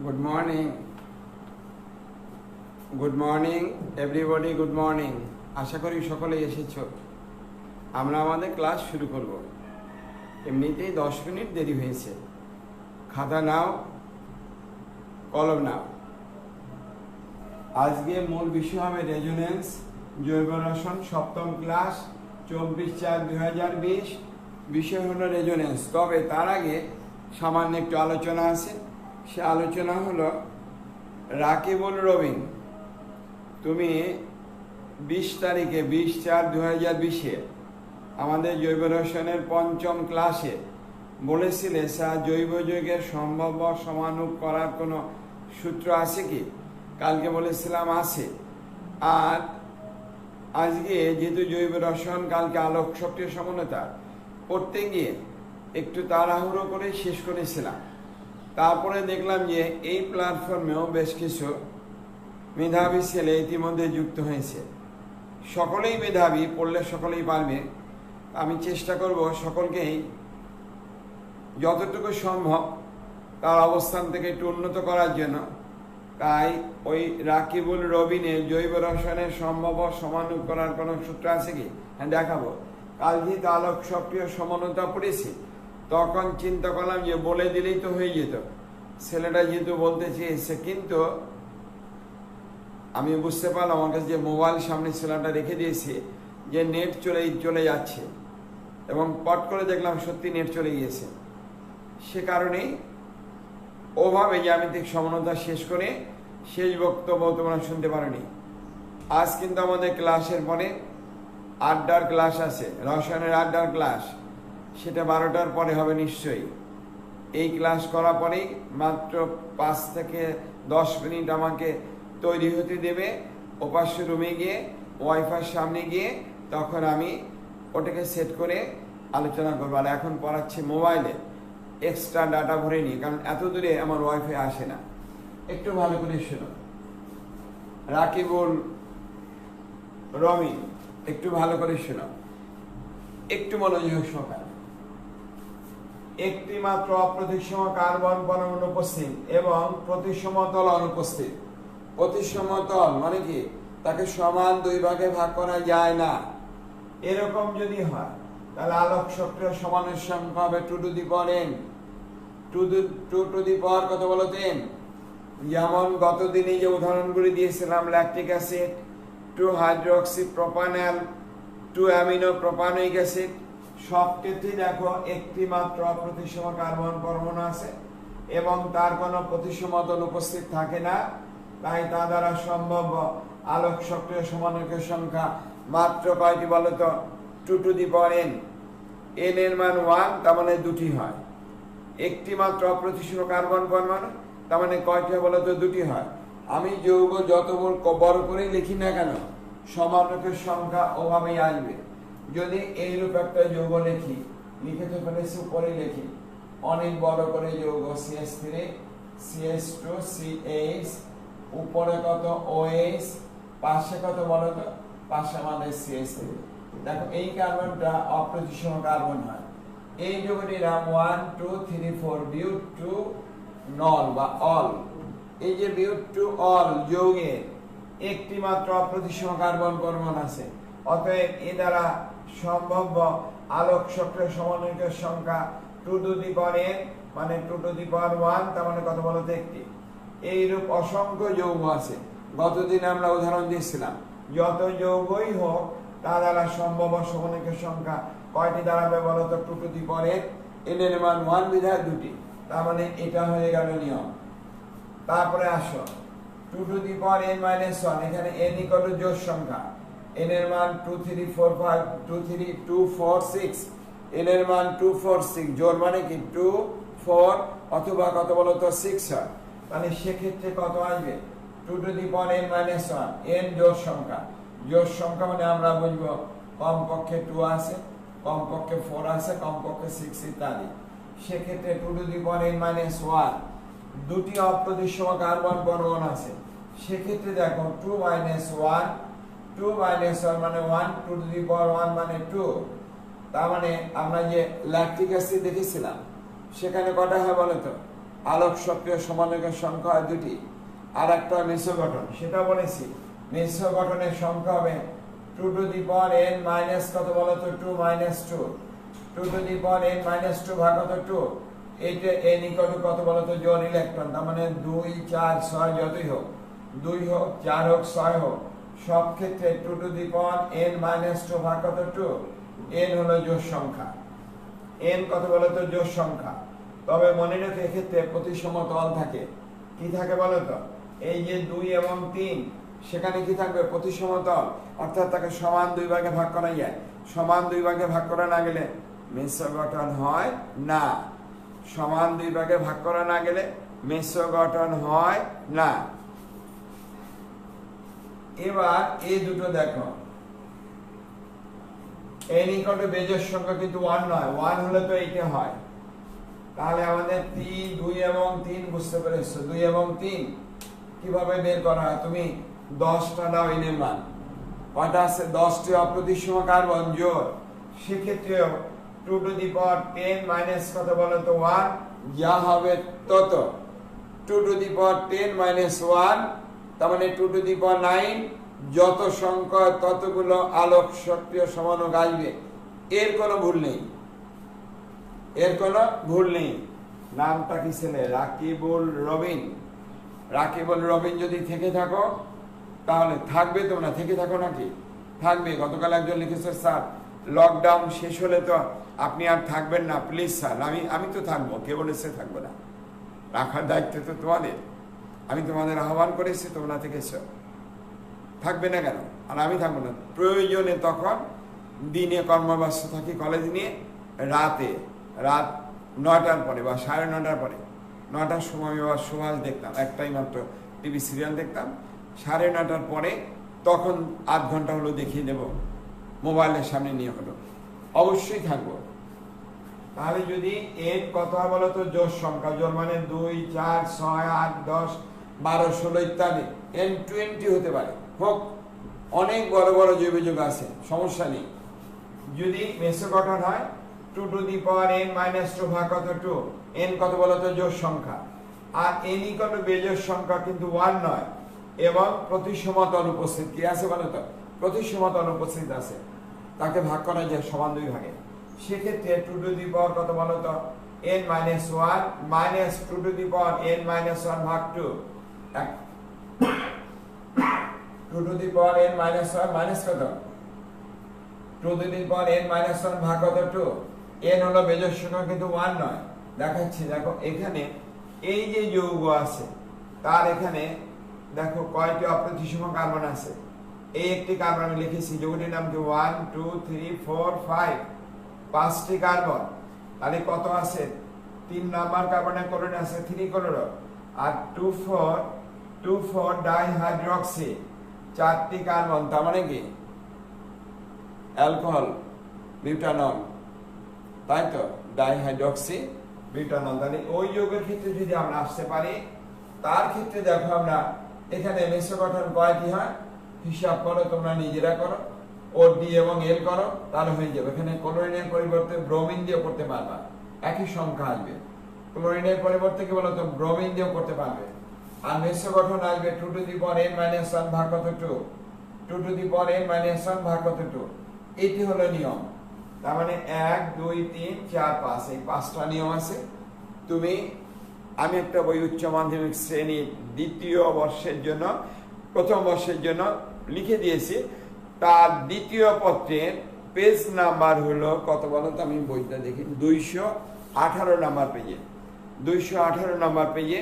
Good morning. Good morning everybody. Good morning. আশা করি সকলেই এসেছো। আমরা আমাদের ক্লাস শুরু করব। এমনিতেই 10 মিনিট দেরি হয়েছে। খাতা নাও, কলম নাও। আজকে মূল বিষয় হবে রেজোনেন্স, জৈব রসায়ন, সপ্তম ক্লাস, 24/4/2020। বিষয় হলো রেজোনেন্স। তবে তার আগে সামান্য একটু আলোচনা আছে। সে আলোচনা হলো রাকিবুল রবিন, তুমি 20 তারিখে 20/4/2020 আমাদের জৈব রসায়নের পঞ্চম ক্লাসে বলেছিলে স্যার জৈব যৌগের সম্ভাব্য সমানুপ করার কোনো সূত্র আছে কি? কালকে বলেছিলাম আছে। আর আজকে যেহেতু জৈব রসায়ন কালকে আলোক সক্রিয় সমনতা পড়তে গিয়ে একটু তাড়াহুড়ো করে শেষ করেছিলাম। তারপরে দেখলাম যে এই প্ল্যাটফর্মেও বেশ কিছু মেধাবী ছেলে ইতিমধ্যে যুক্ত হয়েছে। সকলেই মেধাবী, পড়লে সকলেই পারবে। আমি চেষ্টা করব সকলকেই যতটুকু সম্ভব তার অবস্থান থেকে একটু উন্নত করার জন্য। তাই ওই রাকিবুল রবিনের জৈব রসায়নের সম্ভাব্য সমানুপ করার কোনো সূত্র আছে কি? হ্যাঁ, দেখাবো। কাল যেহেতু আলোক সক্রিয় সমানতা পড়েছি, তখন চিন্তা করলাম যে বলে দিলেই তো হয়ে যেত। ছেলেটা যেহেতু বলতে চেয়েছে, কিন্তু আমি বুঝতে পারলাম আমার কাছে যে মোবাইল সামনে ছেলেটা রেখে দিয়েছে যে নেট চলে যাচ্ছে, এবং পট করে দেখলাম সত্যি নেট চলে গিয়েছে। সে কারণেই ওভাবে জ্যামিতিক সমানতা শেষ করে শেষ বক্তব্য তোমরা শুনতে পারোনি। আজ কিন্তু আমাদের ক্লাসের পরে আড্ডার ক্লাস আছে, রসায়নের আড্ডার ক্লাস। সেটা 12টার পরে হবে নিশ্চয়ই। এই ক্লাস করার পরেই মাত্র 5 থেকে 10 মিনিট আমাকে তৈরি হতে দেবে। ওপাশে রুমে গিয়ে ওয়াইফাই সামনে গিয়ে তখন আমি ওটাকে সেট করে আলোচনা করবো। আর এখন পড়াচ্ছি মোবাইলে, এক্সট্রা ডাটা ভরে নিই, কারণ এত দূরে আমার ওয়াইফাই আসে না। একটু ভালো করে শোনো। রাকিবুল রবিন, একটু ভালো করে শোনো, একটু মনোযোগ সহকারে। একটি মাত্র অপ্রতিসম কার্বন পরমাণু উপস্থিত এবং প্রতিসমতল অনুপস্থিত। প্রতিসমতল মানে কি? তাকে সমান 2 ভাগে ভাগ করা যায় না। এরকম যদি হয় তাহলে আলোক সক্রিয় সমানের সংখ্যা হবে 2 to the power n। 2 to the power কত বলো? 10। যেমন গত দিনে যে উদাহরণগুলি দিয়েছিলাম, lactic acid, 2 hydroxy propanol, 2 amino propanoic acid, সব ক্ষেত্রেই দেখো একটি মাত্র অপ্রতিসম কার্বন পরমাণু আছে এবং তার কোনো প্রতিসমতল উপস্থিত থাকে না। তাই তা দ্বারা সম্ভাব্য আলোক সক্রিয় সমানকের সংখ্যা মাত্র কয়টি বলতো? 2 to the power n। n এর মান 1, তার মানে 2টি হয়। একটি মাত্র অপ্রতিসম কার্বন পরমাণু, তার মানে কয়টি বলতো? 2টি হয়। আমি যৌগ যত বড় করেই লিখি না কেন, সমানকের সংখ্যা ওভাবেই আসবে। যদি এইরূপ একটা যৌগ লিখে তো ফেলেছি, উপরে লিখি অনেক বড় করে যৌগ CH3 CH2 CH, উপরে কত OH, পাশে কত বলতো? পাশে আমাদের CH3। দেখো এই কার্বনটা অপ্রতিসম কার্বন হয়। এই যৌগটির নাম 1 2 3 4 বিউট টু নল বা অল। এই যে বিউট টু অল যৌগে একটি মাত্র অপ্রতিসম কার্বন পরমাণু আছে। অতএব এ দ্বারা সম্ভাব্য আলোক সক্রিয় সমানকের সংখ্যা 2 টু দি পাওয়ার n, মানে 2 টু দি পাওয়ার 1, তার মানে কত বলতো? একটি। এইরূপ অসংখ্য যৌগ আছে। গতদিন আমরা উদাহরণ দিয়েছিলাম, যত যৌগই হোক তা দ্বারা সম্ভাব্য সমানকের সংখ্যা কয়টি দাঁড়াবে বলতো? 2 to the power n। n এর মান 1 বিধায় 2টি, তার মানে এটা হয়ে গেল নিয়ম। তারপরে আসো 2 to the power n minus 1, এখানে n ইকুয়াল টু জোড় সংখ্যা। n এর মান 2 3 4 5 2 3 2 4 6, n এর মান 2 4 6, জোড় মানে কি 2 4 অথবা কত বলতো? 6 হয়। তাহলে সেক্ষেত্রে কত আসবে? 2 to the power n minus 1, n জোড় সংখ্যা। জোড় সংখ্যা মানে আমরা বুঝবো কমপক্ষে 2 আছে, কমপক্ষে 4 আছে, কমপক্ষে 6 ইত্যাদি। সেক্ষেত্রে 2 to the power n minus 1, 2টি অপ্রতিসম কার্বন পরমাণু আছে। সেক্ষেত্রে দেখো 2 মাইনাস 1, 2 মাইনাস 1 মানে 1, 2 টু দি পাওয়ার 1 মানে 2। তার মানে আমরা যে ল্যাকটিক অ্যাসিড দেখেছিলাম সেখানে কটা হয় বলতো? আলোক সক্রিয় সমন্বয়কের সংখ্যা হয় দুটি, আর একটা মিশ্র গঠন, সেটা বলেছি। মিশ্র গঠনের সংখ্যা হবে 2 to the power n minus কত বলতো 2 minus 2, 2 to the power n minus 2 ভাগ কত 2, এইটা n ইকুয়াল টু কত বলতো জোড় ইলেকট্রন, তার মানে 2 4 6 যতই হোক, 2 হোক 4 হোক 6 হোক, সব ক্ষেত্রে 2 to the power n minus 2 ভাগ কত 2, n হলো জোড় সংখ্যা, n কত বলতো জোড় সংখ্যা। তবে মনে রেখো এক্ষেত্রে প্রতিসম তল থাকে, কি থাকে বলতো, এই যে 2 এবং 3 সেখানে কি থাকবে প্রতিসম তল, অর্থাৎ তাকে সমান দুই ভাগে ভাগ করা যায়। সমান দুই ভাগে ভাগ করা না গেলে মিশ্র গঠন হয় না, সমান দুই ভাগে ভাগ করা না গেলে মিশ্র গঠন হয় না। এবার এই দুটো দেখো, n ইকুয়াল টু বেজোড় সংখ্যা কিন্তু 1 নয়, 1 হলে তো এইটা হয়। তাহলে আমাদের 3 2 এবং 3 বুঝতে পেরেছো, 2 এবং 3 কিভাবে বের করা হয়, তুমি 10টা দাও n এর মান, কয়টা আছে 10টি অপ্রতিসম কার্বন জোড়, সেক্ষেত্রেও 2 টু দি পাওয়ার 10 মাইনাস কত বলো তো 1, যা হবে তত 2 টু দি পাওয়ার 10 মাইনাস 1, তার মানে 2 টু দি পাওয়ার 9, যত সংখ্যা ততগুলো আলোক সক্রিয় সমাণুক আসবে, এর কোনো ভুল নেই, এর কোনো ভুল নেই। নামটা কি ছেলে, রাকিবুল রবিন। রাকিবুল রবিন যদি থেকে থাকো তাহলে থাকবে, তোমরা থেকে থাকো নাকি থাকবে। গতকাল একজন লিখেছে স্যার লকডাউন শেষ হলে তো আপনি আর থাকবেন না, প্লিজ স্যার। আমি তো থাকবো, কে বলেছে থাকবো না, রাখার দায়িত্ব তো তোমাদের, আমি তোমাদের আহ্বান করেছি, তোমরা থেকেছ, থাকবে না কেন, আর আমি থাকবো না। প্রয়োজনে তখন দিনে কর্মব্যস্ত থাকি কলেজ নিয়ে, রাত 9টার পরে বা 9:30 পরে, 9টার সময় আমি আবার সুভাষ দেখতাম, একটাই মাত্র টিভি সিরিয়াল দেখতাম, 9:30 পরে তখন আধ ঘন্টা হলো দেখিয়ে দেব, মোবাইলের সামনে নিয়ে হলো, অবশ্যই থাকবো। তাহলে যদি এর কত হয় বলো তো জোড় সংখ্যা, জোড় মানে 2 4 6 8 10 12 16 ইত্যাদি, n20 হতে পারে, হোক, অনেক বড় বড় জৈব যৌগ আছে, সমস্যা নেই। যদি মিশ্র গঠন হয় 2 to the power n minus 2 ভাগ কত 2, n কত বলো তো জোড় সংখ্যা, আর n ইকুয়াল টু বেজোড় সংখ্যা কিন্তু 1 নয়, এবং প্রতিসম তল উপস্থিত কি আছে বলো তো, প্রতিসম তল উপস্থিত আছে, তাকে ভাগ করা যায় সমান দুই ভাগে। সেক্ষেত্রে 2 টু দি পাওয়ার কত বলো তো n minus 1 minus 2 to the power n minus 1 ভাগ 2, 2 to the power n minus 1 minus কত 2 to the power n minus 1 ভাগ কত 2, n হলো বেজোড় সংখ্যা কিন্তু 1 নয়। দেখাচ্ছি, দেখো এখানে এই যে যৌগ আছে তার এখানে দেখো কয়টি অপ্রতিসম কার্বন আছে, এই একটি কার্বন আমি লিখেছি, যৌগটির নাম কি 1 2 3 4 5, 5টি কার্বন। তাহলে কত আছে, 3 নাম্বার কার্বনের ক্লোরিন আছে 3 ক্লোরো, আর 2 4 ডাইহাইড্রক্সি, 4টি কার্বন, তার মানে কি অ্যালকোহল বিউটানল, তাই তো, ডাইহাইড্রক্সি বিউটানল। তাহলে ওই যৌগের ক্ষেত্রে যদি আমরা আসতে পারি, তার ক্ষেত্রে দেখো আমরা এখানে মিশ্র গঠন কয়টি হয় হিসাব করো, তোমরা নিজেরা করো, ও ডি এবং এল করো, তাহলে হয়ে যাবে। এখানে ক্লোরিনের পরিবর্তে ব্রোমিন দিয়ে করতে পারবা, একই সংখ্যা আসবে। ক্লোরিনের পরিবর্তে কি বলতো ব্রোমিন দিয়েও করতে পারবে। আর মিশ্র গঠন আসবে 2 to the power n minus 1 ভাগ কত 2, 2 to the power n minus 1 ভাগ কত 2, এটি হলো নিয়ম। তার মানে 1 2 3 4 5, এই 5টা নিয়ম আছে। আমি একটা বই উচ্চ মাধ্যমিক শ্রেণী দ্বিতীয় বর্ষের জন্য, প্রথম বর্ষের জন্য লিখে দিয়েছি, তার দ্বিতীয় পত্রের পেজ নাম্বার হলো কত বলো তো, আমি বইটা দেখি, 218 নাম্বার পেজে, 218 নাম্বার পেজে,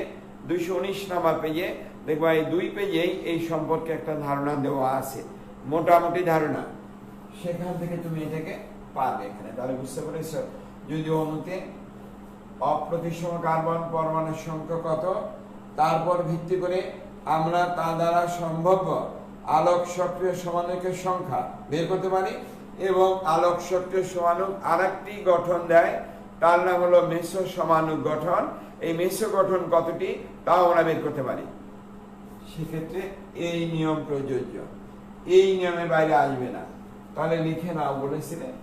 219 নাম্বার পেজে দেখবা, এই 2 পেজেই এই সম্পর্কে একটা ধারণা দেওয়া আছে, মোটামুটি ধারণা, সেখান থেকে তুমি এটাকে পারবে এখানে। তাহলে বুঝতে পেরেছ, যদি অণুতে অপ্রতিসম কার্বন পরমাণুর সংখ্যা কত, তারপর ভিত্তি করে আমরা তা দ্বারা সম্ভাব্য আলোক সক্রিয় সমাণুকের সংখ্যা বের করতে পারি, এবং আলোক সক্রিয় সমাণুক আরেকটি গঠন দেয়, তার নাম হলো মিশ্র সমাণুক গঠন। এই মিশ্র গঠন কতটি তাও আমরা বের করতে পারি। সেক্ষেত্রে এই নিয়ম প্রযোজ্য, এই নিয়মের বাইরে আসবে না। তাহলে লিখে নাও বলেছিলেন,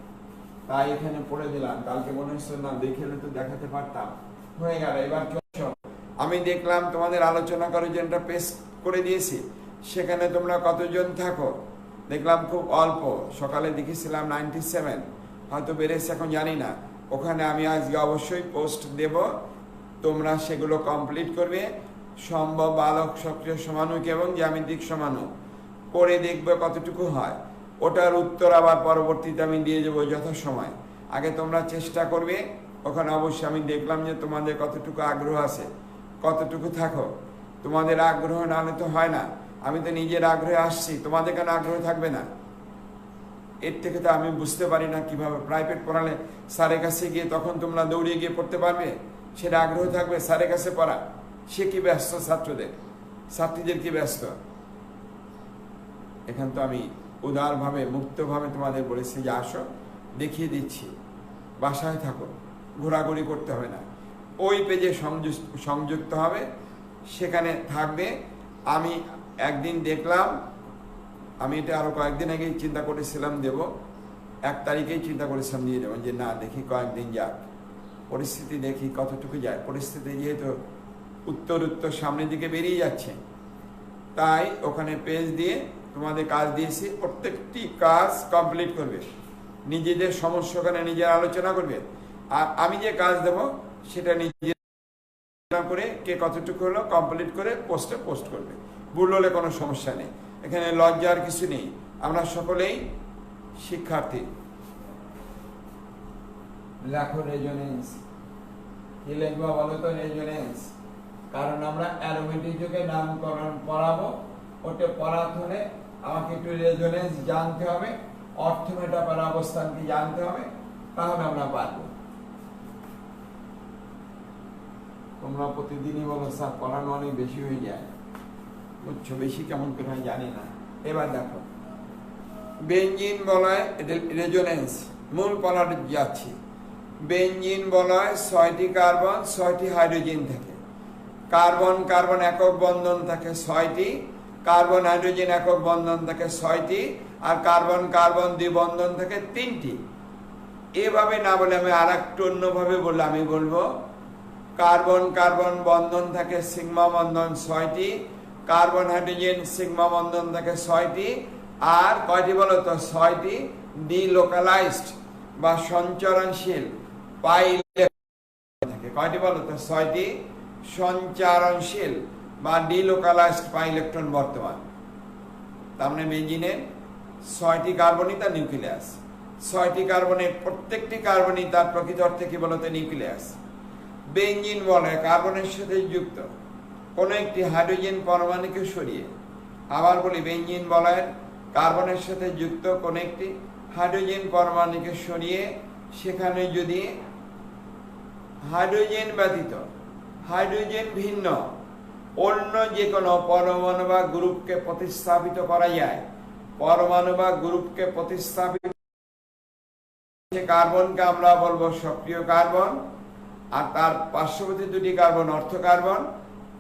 তাই এখানে পড়ে দিলাম, কালকে মনে হচ্ছে না দেখে তো দেখাতে পারতাম, হয়ে গেল। এবার আমি দেখলাম তোমাদের আলোচনা করার জন্য পেস্ট করে দিয়েছি, সেখানে তোমরা কতজন থাকো দেখলাম খুব অল্প। সকালে দেখেছিলাম 97, হয়তো বেড়েছে এখন জানি না। ওখানে আমি আজকে অবশ্যই পোস্ট দেব, তোমরা সেগুলো কমপ্লিট করবে। সম্ভব আলোক সক্রিয় সমানুক এবং জ্যামিতিক সমানুক করে দেখবে কতটুকু হয়। ওটার উত্তর আবার পরবর্তীতে আমি দিয়ে দেবো যথাসময়। আগে তোমরা চেষ্টা করবে। ওখানে অবশ্যই আমি দেখলাম যে তোমাদের কতটুকু আগ্রহ আছে, কতটুকু থাকো। তোমাদের আগ্রহ না হলে তো হয় না। আমি তো নিজের আগ্রহে আসছি, তোমাদের কেন আগ্রহ থাকবে না? এর থেকে তো আমি বুঝতে পারি না কিভাবে প্রাইভেট পড়ালে স্যারের কাছে গিয়ে তখন তোমরা দৌড়িয়ে গিয়ে পড়তে পারবে, সেটা আগ্রহ থাকবে স্যারের কাছে পড়া। সে কি ব্যস্ত, ছাত্রীদের কি ব্যস্ত? এখান তো আমি উদারভাবে মুক্তভাবে তোমাদের বলেছি যে আসো, দেখিয়ে দিচ্ছি, বাসায় থাকো, ঘোরাঘুরি করতে হবে না। ওই পেজে সংযুক্ত হবে, সেখানে থাকবে। আমি একদিন দেখলাম, আমি এটা আরো কয়েকদিন আগেই চিন্তা করেছিলাম দেব, 1 তারিখেই চিন্তা করেছিলাম দিয়ে দেবো, যে না দেখি কয়েকদিন যাক, পরিস্থিতি দেখি কতটুকু যায়। পরিস্থিতি যেহেতু উত্তর সামনের দিকে বেরিয়ে যাচ্ছে, তাই ওখানে পেজ দিয়ে তোমাদের কাজ দিয়েছি। প্রত্যেকটি কাজ কমপ্লিট করবে, নিজেদের সমস্যা ওখানে নিজের আলোচনা করবে। আর আমি যে কাজ দেব সেটা নিজে করে কে কতটুকু হলো কমপ্লিট করে পোস্ট করবে। ভুল হলে কোনো সমস্যা নেই, এখানে লজ্জার কিছু নেই, আমরা সকলেই শিক্ষার্থী। লেখো রেজোনেন্স। কি লিখবো বলো তো? রেজোনেন্স। কারণ আমরা অ্যারোমেটিক যুগে নামকরণ পড়াবো, ওটা পড়াতে হলে আমাকে একটু রেজোনেন্স জানতে হবে, অর্থমেটাফার অবস্থান কি জানতে হবে, তাহলে আমরা পারবো। তোমরা প্রতিদিনই বলো স্যার পড়ানো অনেক বেশি হয়ে যায়, বুঝছো? বেশি কেমন করে হয় জানি না। এবার দেখো, বেঞ্জিন বলয় রেজোনেন্স, মূল পড়ার যাচ্ছি। বেঞ্জিন বলয় 6টি কার্বন 6টি হাইড্রোজেন থাকে। কার্বন কার্বন একক বন্ধন থাকে 6টি, কার্বন হাইড্রোজেন একক বন্ধন থাকে 6টি, আর কার্বন কার্বন দ্বিবন্ধন থাকে 3টি। এভাবে না বলে আমি আর একটু অন্যভাবে বললে আমি বলবো কার্বন কার্বন বন্ধন থাকে সিগমা বন্ধন 6টি, কার্বন হাইড্রোজেন সিগমা বন্ধন থাকে 6টি, আর কয়টি বলো তো? 6টি ডিলোকালাইজড বা সঞ্চরণশীল পাই থাকে। কয়টি বলো তো? 6টি সঞ্চারণশীল বা ডিলোকালাইজড পাই ইলেকট্রন বর্তমান। তার মানে বেঞ্জিনের 6টি কার্বনই তার নিউক্লিয়াস। 6টি কার্বনের প্রত্যেকটি কার্বনই তার প্রকৃত অর্থে কি বলতে? নিউক্লিয়াস। বেঞ্জিন বলে কার্বনের সাথে যুক্ত কোন একটি হাইড্রোজেন পরমাণুকে সরিয়ে, আবার বলি বেঞ্জিন বলে কার্বনের সাথে যুক্ত কোন একটি হাইড্রোজেন পরমাণুকে সরিয়ে সেখানে যদি হাইড্রোজেন ব্যতীত হাইড্রোজেন ভিন্ন অন্য যে কোনো পরমাণু বা গ্রুপকে প্রতিস্থাপিত করা যায়, পরমাণু বা গ্রুপকে প্রতিস্থাপিত কার্বনকে আমরা বলবো সক্রিয় কার্বন, আর তার পার্শ্ববর্তী 2টি কার্বন অর্থ কার্বন,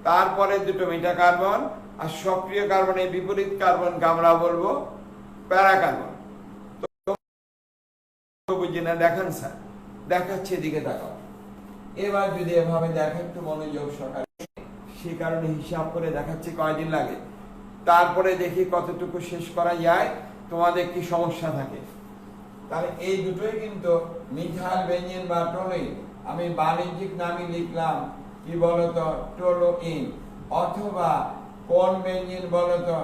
তারপরে 2টো মেটা কার্বন, আর সক্রিয় কার্বনের বিপরীত কার্বনকে আমরা বলবো প্যারা কার্বন। তো বুঝি না? দেখান স্যার, দেখাচ্ছে, দিকে তাকাও। এবার যদি এভাবে দেখেন একটু মনোযোগ সহকারে, সেই কারণে হিসাব করে দেখাচ্ছি কয়দিন লাগে, তারপরে দেখি কতটুকু শেষ করা যায়, তোমাদের কি সমস্যা থাকে। তাহলে এই দুটোই কিন্তু মিথাইল বেঞ্জিন বা টোলুইন, আমি বাণিজ্যিক নামই লিখলাম কি বলতো? টোলুইন। অথবা কোন বেঞ্জিন বলতো?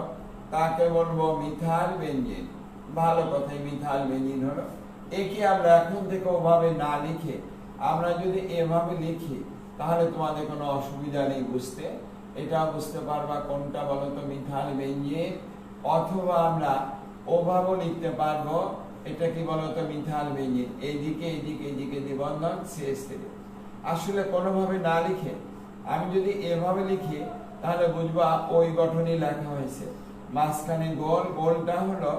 তাকে বলবো মিথাইল বেঞ্জিন। ভালো কথাই, মিথাইল বেঞ্জিন হলো। একে আমরা এখন থেকে ওভাবে না লিখে আমরা যদি এভাবে লিখি তাহলে তোমাদের কোনো অসুবিধা নেই বুঝতে। এটা বুঝতে পারবা কোনটা বলতো? Methyl benzene. অথবা আমরা ওভাবে লিখতে পারবো, এটা কি বলতো? Methyl benzene. এইদিকে এইদিকে এইদিকে দ্বিবন্ধন CH3। আসলে কোনোভাবে না লিখে আমি যদি এভাবে লিখি তাহলে বুঝবা ওই গঠনই লেখা হয়েছে। মাঝখানে গোল, গোলটা হলো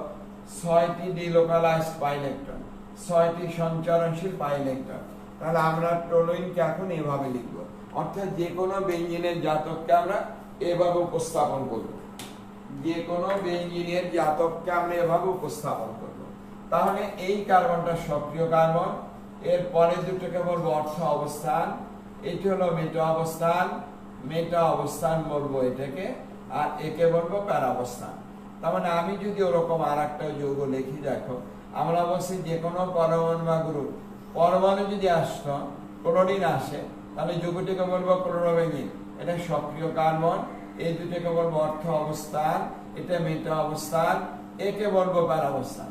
6টি ডিলোকালাইজড পাই ইলেকট্রন, 6টি সঞ্চরণশীল পাই ইলেকট্রন। তাহলে আমরা টোলুইনকে এখন এভাবে লিখব, অর্থাৎ যে কোনো বেঞ্জিনের জাতককে আমরা এভাবে উপস্থাপন করব। যে কোনো বেঞ্জিনের জাতককে আমরা এভাবে উপস্থাপন করব। তাহলে এই কার্বনটা সক্রিয় কার্বন, এর পরে দুটোকে বলবো অর্থ অবস্থান, এটি হলো মেটা অবস্থান, মেটা অবস্থান বলবো এটাকে, আর একে বলবো প্যারা অবস্থান। তার মানে আমি যদি ওরকম আর একটা যৌগ লিখি, দেখো আমরা বলছি যে কোনো পরমাণু বা গ্রুপ, পরমাণু যদি আসতো, ক্লোরিন আসে, তাহলে যৌগটিকে বলবো ক্লোরোবেঞ্জিন, এটা সক্রিয় কার্বন। এই দুটোকে বলবো অর্থ অবস্থান, এটা মেটা অবস্থান, একে বলবো প্যারা অবস্থান।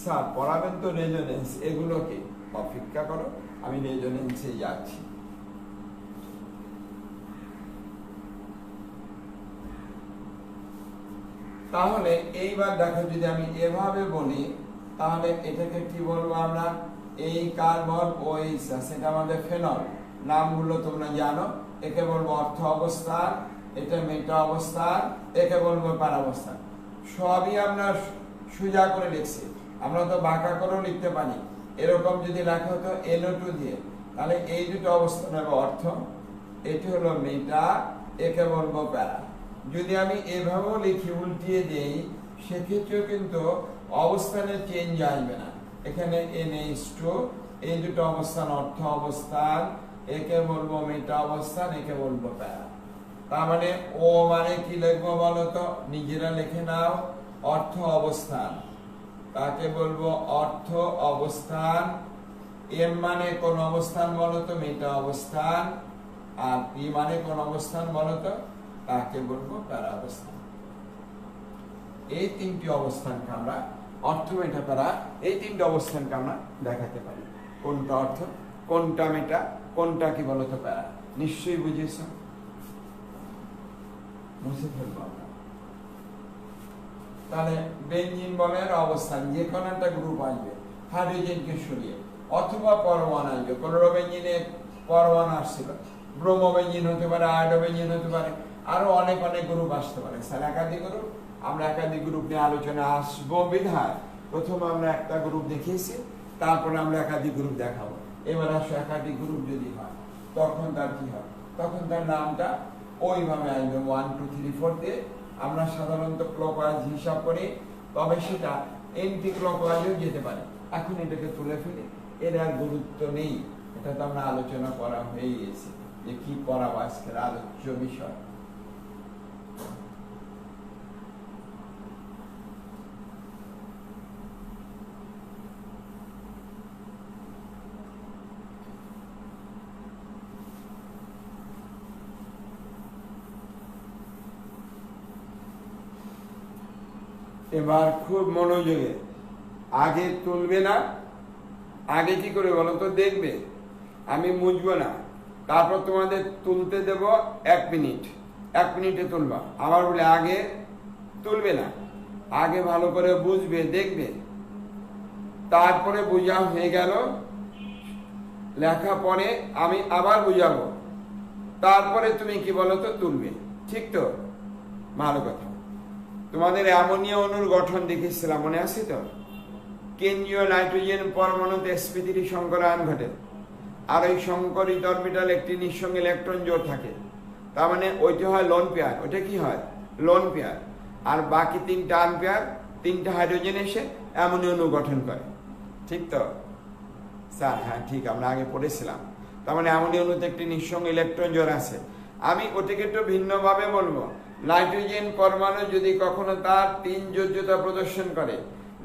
স্যার পড়াবেন তো রেজোনেন্স, এগুলো কি? অপেক্ষা করো, আমি রেজোনেন্সে যাচ্ছি। তাহলে এইবার দেখো, যদি আমি এভাবে বলি তাহলে এটাকে কি বলবো আমরা? এই কার্বন OH সেটা আমাদের ফেনল, নামগুলো তোমরা জানো। একে বলবো অর্থ অবস্থান, এটা মেটা অবস্থান, একে বলবো প্যারা অবস্থান। সবই আমরা সোজা করে লিখছি, আমরা তো বাঁকা করেও লিখতে পারি। এরকম যদি লেখা হতো NO2 দিয়ে, তাহলে এই দুটো অবস্থান হবে অর্থ, এটি হলো মেটা, একে বলবো প্যারা। যদি আমি এভাবেও লিখি, উল্টিয়ে দেই, সেক্ষেত্রেও কিন্তু অবস্থানের চেঞ্জ আসবে না। এখানে NH2, এই দুটো অবস্থান অর্থ অবস্থান, একে বলবো মেটা অবস্থান, একে বলবো প্যারা। তার মানে ও মানে কি লিখবো বলতো? নিজেরা লিখে নাও, অর্থ অবস্থান, তাকে বলবো অর্থ অবস্থান। এম মানে কোন অবস্থান বলতো? মেটা অবস্থান। আর পি মানে কোন অবস্থান বলতো? তাকে বলবো প্যারা অবস্থান। এই তিনটি অবস্থানকে আমরা অর্থ, মেটা, প্যারা, এই তিনটি অবস্থানকে আমরা দেখাতে পারি। কোনটা অর্থ, কোনটা মেটা, কোনটা কি বলতো প্যারা। নিশ্চয়ই বুঝেছ? মুছে ফেলবো আমরা। তাহলে বেঞ্জিন বলের অবস্থান, যে কোনো একটা গ্রুপ আসবে, হাইড্রোজেনকে সরিয়ে, অথবা পরমাণু আসবে। ক্লোরোবেঞ্জিনে পরমাণু আসছিল, ব্রোমোবেঞ্জিন হতে পারে, আয়োডোবেঞ্জিন হতে পারে, আরো অনেক অনেক গ্রুপ আসতে পারে। স্যার একাধিক গ্রুপ, আমরা একাধিক গ্রুপ নিয়ে আলোচনা আসবো বিধায় প্রথমে আমরা একটা গ্রুপ দেখিয়েছি, তারপরে আমরা একাধিক গ্রুপ দেখাবো। এবার আসো, একাধিক গ্রুপ যদি হয় তখন তার কি হয়? তখন তার নামটা ওইভাবে আসবে 1 2 3 4 দিয়ে। আমরা সাধারণত ক্লকওয়াইজ হিসাব করি, তবে সেটা এন্টি ক্লকওয়াইজও যেতে পারে। এখন এটাকে তুলে ফেলি, এর আর গুরুত্ব নেই। এটা তো আমরা আলোচনা করা হয়ে গেছে যে কি পড়াবো আজকের আলোচ্য বিষয়। এবার খুব মনোযোগে, আগে তুলবে না, আগে কি করে বলো তো? দেখবে, আমি মুছবো না, তারপর তোমাদের তুলতে দেব 1 মিনিট, 1 মিনিটে তুলবা। আবার বলে আগে তুলবে না, আগে ভালো করে বুঝবে, দেখবে, তারপরে বোঝা হয়ে গেল, লেখা পরে আমি আবার বুঝাবো, তারপরে তুমি কি বলো তো তুলবে। ঠিক তো? ভালো কথা। তোমাদের অ্যামোনিয়া অণুর গঠন দেখেছিলাম, মনে আছে তো? কেন্দ্রীয় নাইট্রোজেন পরমাণুতে sp3 সংকরায়ন ঘটে, আর ওই সংকরিত অরবিটাল একটি নিঃসঙ্গ ইলেকট্রন জোড় থাকে। তার মানে ওইটা হয় লোন পেয়ার, ওইটা কি হয়? Lone pair. আর বাকি 3টা আনপেয়ার, 3টা হাইড্রোজেন এসে অ্যামোনিয়া অণু গঠন করে। ঠিক তো স্যার? হ্যাঁ ঠিক, আমরা আগে পড়েছিলাম। তার মানে অ্যামোনিয়া অণুতে একটি নিঃসঙ্গ ইলেকট্রন জোড় আছে। আমি ওটাকে একটু ভিন্নভাবে বলবো। নাইট্রোজেন পরমাণু যদি কখনো তার 3 যোজ্যতা প্রদর্শন করে,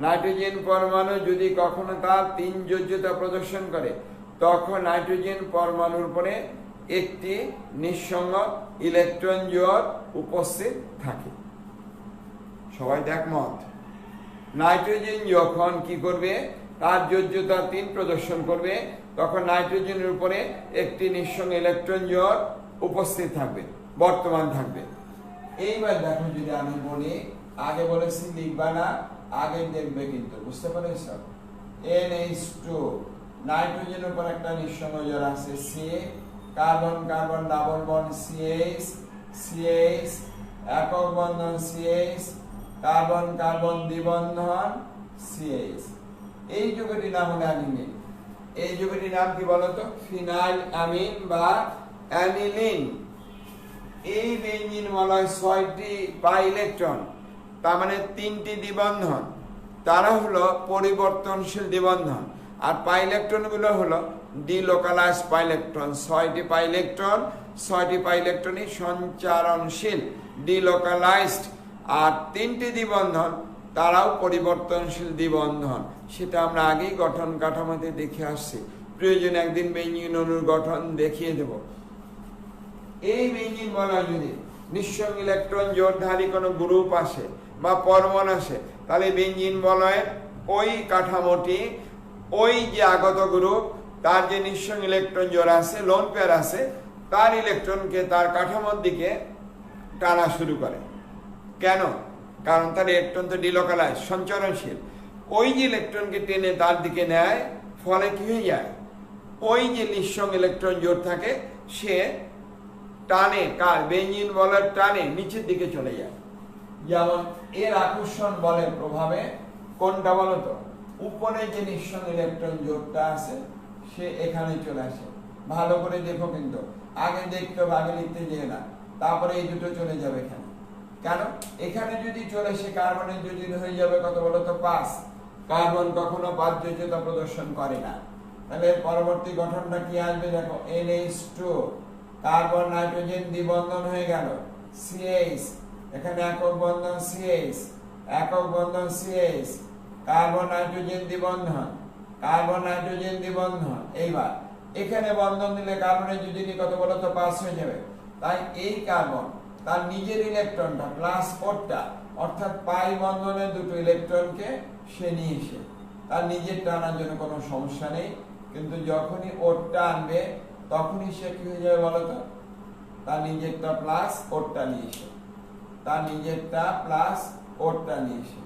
নাইট্রোজেন পরমাণু যদি কখনো তার 3 যোজ্যতা প্রদর্শন করে, তখন নাইট্রোজেন পরমাণুর উপরে একটি নিঃসঙ্গ ইলেকট্রন জোড় উপস্থিত থাকে। সবাই একমত? নাইট্রোজেন যখন কি করবে, তার যোজ্যতা 3 প্রদর্শন করবে, তখন নাইট্রোজেনের উপরে একটি নিঃসঙ্গ ইলেকট্রন জোড় উপস্থিত থাকবে, বর্তমান থাকবে। এইবার দেখো, যদি আমি বলি, আগে বলেছি লিখবা না, আগে দেখবে, কিন্তু বুঝতে পেরেছ? NH2, নাইট্রোজেনের উপর একটা নিঃসঙ্গ জোড় আছে C, carbon carbon double bond CH, CH, একক বন্ধন CH, কার্বন কার্বন দ্বিবন্ধন CH। এই যৌগটির নাম হলো অ্যানিলিন। এই যৌগটির নাম কি বলতো? ফিনাইল অ্যামিন বা অ্যানিলিন। এই বেঞ্জিন বলয় 6টি পাই ইলেকট্রন, তার মানে 3টি দ্বিবন্ধন, তারা হলো পরিবর্তনশীল দ্বিবন্ধন, আর পাই ইলেকট্রন গুলো হলো ডিলোকালাইজ পাই ইলেকট্রন, 6টি পাই ইলেকট্রন, 6টি পাই ইলেকট্রনই সঞ্চারণশীল ডিলোকালাইজড। আর 3টি দ্বিবন্ধন তারাও পরিবর্তনশীল দ্বিবন্ধন, সেটা আমরা আগেই গঠন কাঠামোতে দেখে আসছি। প্রয়োজনে একদিন বেঞ্জিন অণুর গঠন দেখিয়ে দেব। এই বেঞ্জিন বলয় যদি নিঃসঙ্গ ইলেকট্রন জোড়ধারী কোনো গ্রুপ আসে বা পরমাণু আসে, তাহলে বেঞ্জিন বলয়ের ওই কাঠামোটি, ওই যে আগত গ্রুপ তার যে নিঃসঙ্গ ইলেকট্রন জোড়া আছে, লোন পেয়ার আছে, তার ইলেকট্রনকে তার কাঠামোর দিকে টানা শুরু করে। কেন? কারণ তার ইলেকট্রন তো ডিলোকালাইজ, সঞ্চারণশীল। ওই যে ইলেকট্রনকে টেনে তার দিকে নেয়, ফলে কি হয়ে যায়, ওই যে নিঃসঙ্গ ইলেকট্রন জোড় থাকে সে টানে, কার বেঞ্জিন বলের টানে নিচের দিকে চলে যায়। যেমন এর আকর্ষণ বলের প্রভাবে কোনটা বলতো, উপরে যে নিঃসঙ্গ ইলেকট্রন জোড়টা আছে সে এখানে চলে আসে। ভালো করে দেখো, কিন্তু আগে দেখতে হবে, আগে লিখতে যেয়ে না, তারপরে এই দুটো চলে যাবে এখানে। কেন? এখানে যদি চলে সে কার্বনের যোজন হয়ে যাবে কত বলতো, 5। কার্বন কখনো 5 যোজ্যতা প্রদর্শন করে না। তাহলে পরবর্তী গঠনটা কি আসবে দেখো, NH2, কার্বন নাইট্রোজেন দ্বিবন্ধন হয়ে গেল, CH, এখানে একক বন্ধন CH, একক বন্ধন CH, কার্বন নাইট্রোজেন দ্বিবন্ধন, কার্বন নাইট্রোজেন দ্বিবন্ধন। এইবার এখানে বন্ধন দিলে কার্বনের যোজনী কত বলতো, 5 হয়ে যাবে। তাই এই কার্বন তার নিজের ইলেকট্রনটা প্লাস ওরটা, অর্থাৎ পাই বন্ধনের দুটো ইলেকট্রনকে সে নিয়ে এসে তার নিজের টানার জন্য কোনো সমস্যা নেই, কিন্তু যখনই ওরটা আনবে তখনই সে কি হয়ে যাবে বলতো, তার নিজেরটা প্লাস ওরটা নিয়ে এসে, তার নিজেরটা প্লাস ওরটা নিয়ে এসে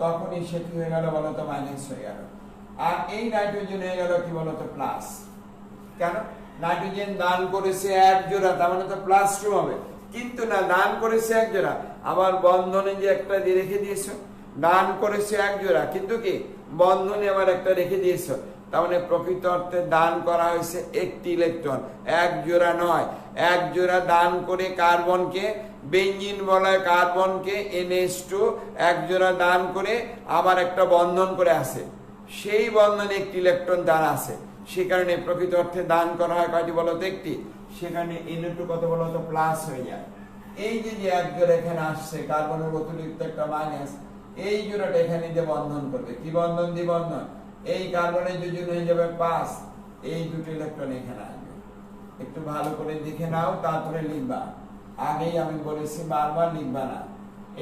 তখনই সে কি হয়ে গেল বলতো, মাইনাস হয়ে গেল। আর এই নাইট্রোজেন হয়ে গেল কি বলতো, প্লাস। কেন? নাইট্রোজেন দান করেছে 1 জোড়া, তার মানে তো +2 হবে। কিন্তু না, দান করেছে 1 জোড়া, আবার বন্ধনে যে একটা দিয়ে রেখে দিয়েছো, দান করেছে 1 জোড়া, কিন্তু কি বন্ধনে আবার একটা রেখে দিয়েছো, তার মানে প্রকৃত অর্থে দান করা হয়েছে একটি ইলেকট্রন, 1 জোড়া নয়। 1 জোড়া দান করে কার্বনকে, বেঞ্জিন বলয় কার্বনকে NH2 1 জোড়া দান করে আবার একটা বন্ধন করে আসে, সেই বন্ধনে একটি ইলেকট্রন তার আছে, সে কারণে প্রকৃত অর্থে দান করা হয় কয়টি বলতো, একটি। সেখানে NO2 কত বলতো, প্লাস হয়ে যায়। এই যে 1 জোড়া এখানে আসছে, কার্বনের অতিরিক্ত একটা মাইনাস, এই জোড়াটা এখানে যে বন্ধন করবে, কি বন্ধন, দ্বিবন্ধন। এই কার্বনের যোজন হয়ে যাবে 5, এই দুটো ইলেকট্রন এখানে আসবে। একটু ভালো করে দেখে নাও, তারপরে লিখবা। আগেই আমি বলেছি, বারবার লিখবা না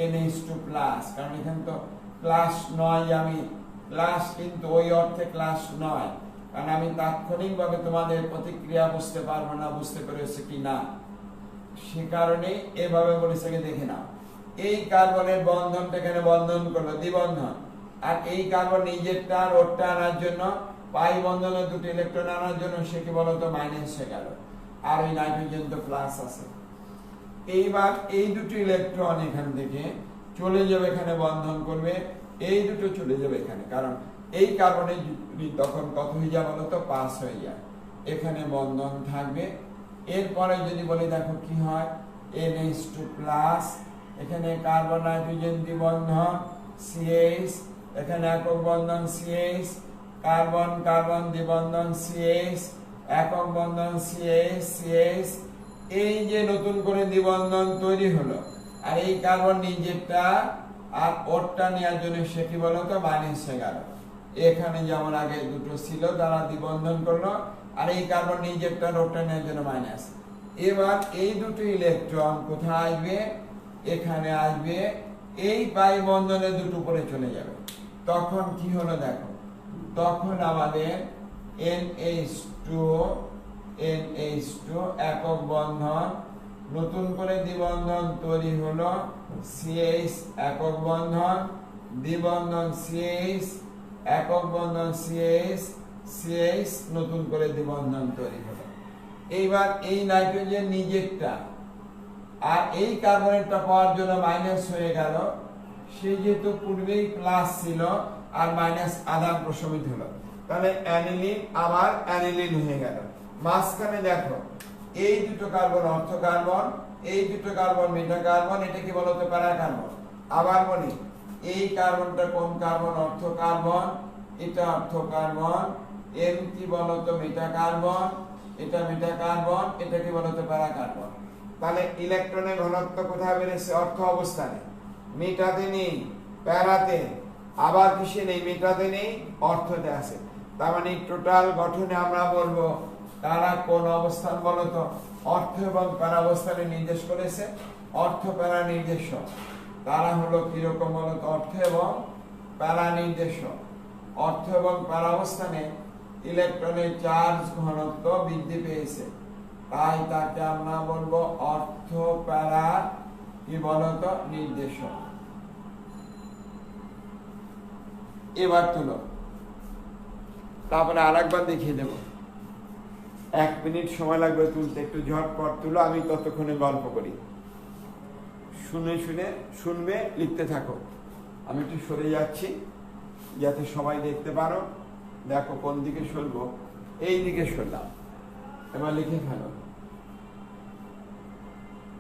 NH2 প্লাস, কারণ এখানে তো ক্লাস নয়, আমি ক্লাস কিন্তু ওই অর্থে ক্লাস নয়, কারণ আমি তাৎক্ষণিকভাবে তোমাদের প্রতিক্রিয়া বুঝতে পারবো না, বুঝতে পেরেছে কি না, সে কারণে এভাবে বলেছে, দেখে নাও। এই কার্বনের বন্ধনটা এখানে বন্ধন করলো, দ্বিবন্ধন। আর এই কার্বন নিজেরটা আর ওরটা আনার জন্য, পাই বন্ধনে দুটো ইলেকট্রন আনার জন্য সে কি বলতো, মাইনাস হয়ে গেল। আর ওই নাইট্রোজেন তো প্লাস আছে। এইবার এই দুটো ইলেকট্রন এখান থেকে চলে যাবে, এখানে বন্ধন করবে, এই দুটো চলে যাবে এখানে, কারণ এই কার্বনের তখন কত হয়ে যায় বলতো, 5 হয়ে যায়। এখানে বন্ধন থাকবে। এরপরে যদি বলি দেখো কি হয়, NH2 প্লাস, এখানে কার্বন নাইট্রোজেন দ্বিবন্ধন CH, এখানে একক বন্ধন CH, কার্বন কার্বন দ্বিবন্ধন CH, একক বন্ধন CH CH। এই যে নতুন করে দ্বিবন্ধন তৈরি হলো, আর এই কার্বন নিজেরটা আর ওরটা নেওয়ার জন্য সে কি বলতো, মাইনাস হয়ে গেল। এখানে যেমন আগে দুটো ছিল তারা দ্বিবন্ধন করলো, আর এই কার্বন নিজেরটা ওরটা নেওয়ার জন্য মাইনাস। এবার এই দুটো ইলেকট্রন কোথায় আসবে, এখানে আসবে, এই পাই বন্ধনে দুটো করে চলে যাবে। তখন কি হলো দেখো, তখন আমাদের NH2 একক বন্ধন, নতুন করে দ্বিবন্ধন তৈরি হলো, CH একক বন্ধন, দ্বিবন্ধন CH, একক বন্ধন CH, নতুন করে দ্বিবন্ধন তৈরি হলো। এইবার এই নাইট্রোজেন নিজেরটা আর এই কার্বনেরটা পাওয়ার জন্য মাইনাস হয়ে গেল, সে যেহেতু পূর্বেই প্লাস ছিল আর মাইনাস আদান প্রশমিত হলো, তাহলে অ্যানিলিন আবার অ্যানিলিন হয়ে গেল। মাঝখানে দেখো এই দুটো কার্বন অর্থ কার্বন, এই দুটো কার্বন মেটা কার্বন, এটা কি বলতো, প্যারা কার্বন। আবার বলি, এই কার্বনটা কোন কার্বন, অর্থ কার্বন, এটা অর্থ কার্বন, এম কি বলতো মেটা কার্বন, এটা মেটা কার্বন, এটা কি বলতো প্যারা কার্বন। তাহলে ইলেকট্রনের ঘনত্ব কোথায় বেড়েছে? অর্থ অবস্থানে। মেটাতে নেই, প্যারাতে, আবার কিসে নেই? মেটাতে নেই, অর্থতে আছে। তার মানে টোটাল গঠনে আমরা বলবো তারা কোন অবস্থান বলতো? অর্থ এবং প্যারা অবস্থানে নির্দেশ করেছে। অর্থ প্যারা নির্দেশ তারা হলো কিরকম বলতো? অর্থ এবং প্যারা নির্দেশ। অর্থ এবং প্যারা অবস্থানে ইলেকট্রনের চার্জ ঘনত্ব বৃদ্ধি পেয়েছে, তাই তাকে আমরা বলবো অর্থ প্যারা কি বলতো? নির্দেশক। এবার তুলো, তারপরে আরেকবার দেখিয়ে দেব। 1 মিনিট সময় লাগবে তুলতে, একটু ঝটপট তুলো, আমি ততক্ষণে গল্প করি। শুনে শুনে শুনবে, লিখতে থাকো। আমি একটু সরে যাচ্ছি যাতে সবাই দেখতে পারো। দেখো কোন দিকে সরবো, এই দিকে সরলাম। এবার লিখে ফেলো।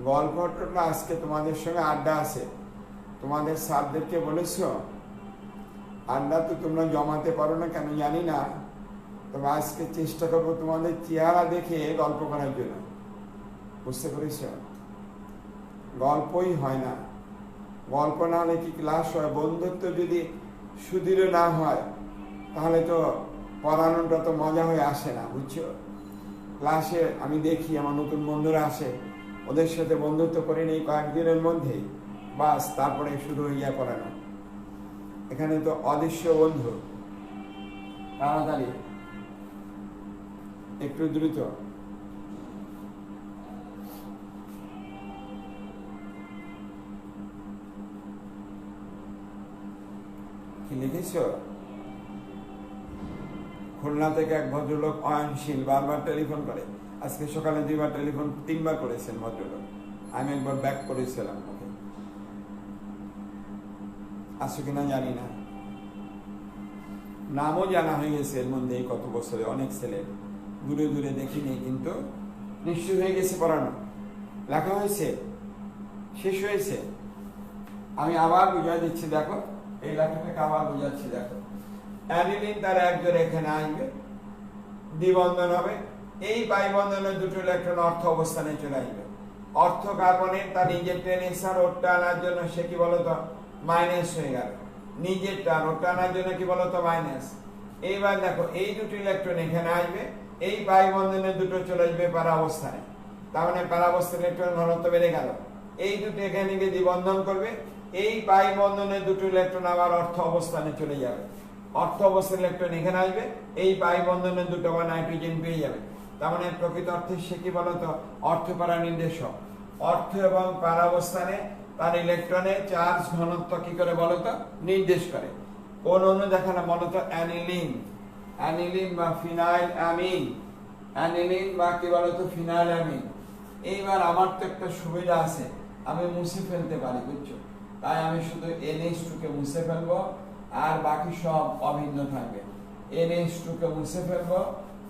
গল্পটা আজকে তোমাদের সঙ্গে আড্ডা আছে। তোমাদের স্যারদেরকে বলেছো আড্ডা তো তোমরা জমাতে পারো না কেন জানি না, তবে আজকে চেষ্টা করবো তোমাদের চেহারা দেখে গল্প করার জন্য। বুঝতে পেরেছ? গল্পই হয় না, গল্প না হলে কি ক্লাস হয়? বন্ধুত্ব যদি সুদৃঢ় না হয় তাহলে তো পড়ানোটা তো মজা হয়ে আসে না, বুঝছো? ক্লাসে আমি দেখি আমার নতুন বন্ধুরা আসে, ওদের সাথে বন্ধুত্ব করে নেই কয়েকদিনের মধ্যেই, বাস তারপরে শুরু হয়ে যায় পড়ানো। এখানে তো অদৃশ্য বন্ধু। তাড়াতাড়ি, একটু দ্রুত। কি লিখেছ? খুলনা থেকে এক ভদ্রলোক অয়নশীল বারবার টেলিফোন করে। আজকে সকালে 2বার টেলিফোন, 3বার করেছেন ভদ্রলোক। আমি একবার ব্যাক করেছিলাম ওকে। আসো কিনা জানি না, নামও জানা হয়ে গেছে এর মধ্যে কত বছরে। অনেক ছেলে দূরে দূরে দেখিনি, কিন্তু নিশ্চয় হয়ে গেছে পড়ানো, লেখা হয়েছে, শেষ হয়েছে। আমি আবার বুঝাই দিচ্ছি, দেখো এই লেখাটাকে আবার বুঝাচ্ছি। দেখো অ্যানিলিন তার একজন এখানে আসবে, দ্বিবন্ধন হবে, এই পাই বন্ধনের দুটো ইলেকট্রন অর্থ অবস্থানে চলে আসবে। অর্থ কার্বনের তার নিজের টেনেসার ওরটা আনার জন্য সে কি বলতো? মাইনাস হয়ে গেল। নিজের টান ওরটা আনার জন্য কি বলতো? মাইনাস। এইবার দেখো এই দুটো ইলেকট্রন এখানে আসবে, এই পাই বন্ধনের দুটো চলে আসবে প্যারা অবস্থানে। তার মানে প্যারা অবস্থানে ইলেকট্রন ঘনত্ব বেড়ে গেল। এই দুটো এখানে গিয়ে দ্বিবন্ধন করবে, এই পাই বন্ধনের দুটো ইলেকট্রন আবার অর্থ অবস্থানে চলে যাবে। অর্থ অবস্থার ইলেকট্রন এখানে আসবে, এই পাই বন্ধনের দুটো আবার নাইট্রোজেন পেয়ে যাবে। তার মানে প্রকৃত অর্থে সে কি বলতো? অর্থ প্যারা নির্দেশক। অর্থ এবং প্যারা অবস্থানে তার ইলেকট্রনের চার্জ ঘনত্ব কি করে বলতো? নির্দেশ করে। কোন অণু দেখানো বলতো? অ্যানিলিন। অ্যানিলিন বা ফিনাইল অ্যামিন। অ্যানিলিন বা কি বলতো? Phenyl amine. এইবার আমার তো একটা সুবিধা আছে, আমি মুছে ফেলতে পারি, বুঝছো? তাই আমি শুধু NH2 কে মুছে ফেলবো, আর বাকি সব অভিন্ন থাকবে। NH2 কে মুছে ফেলবো,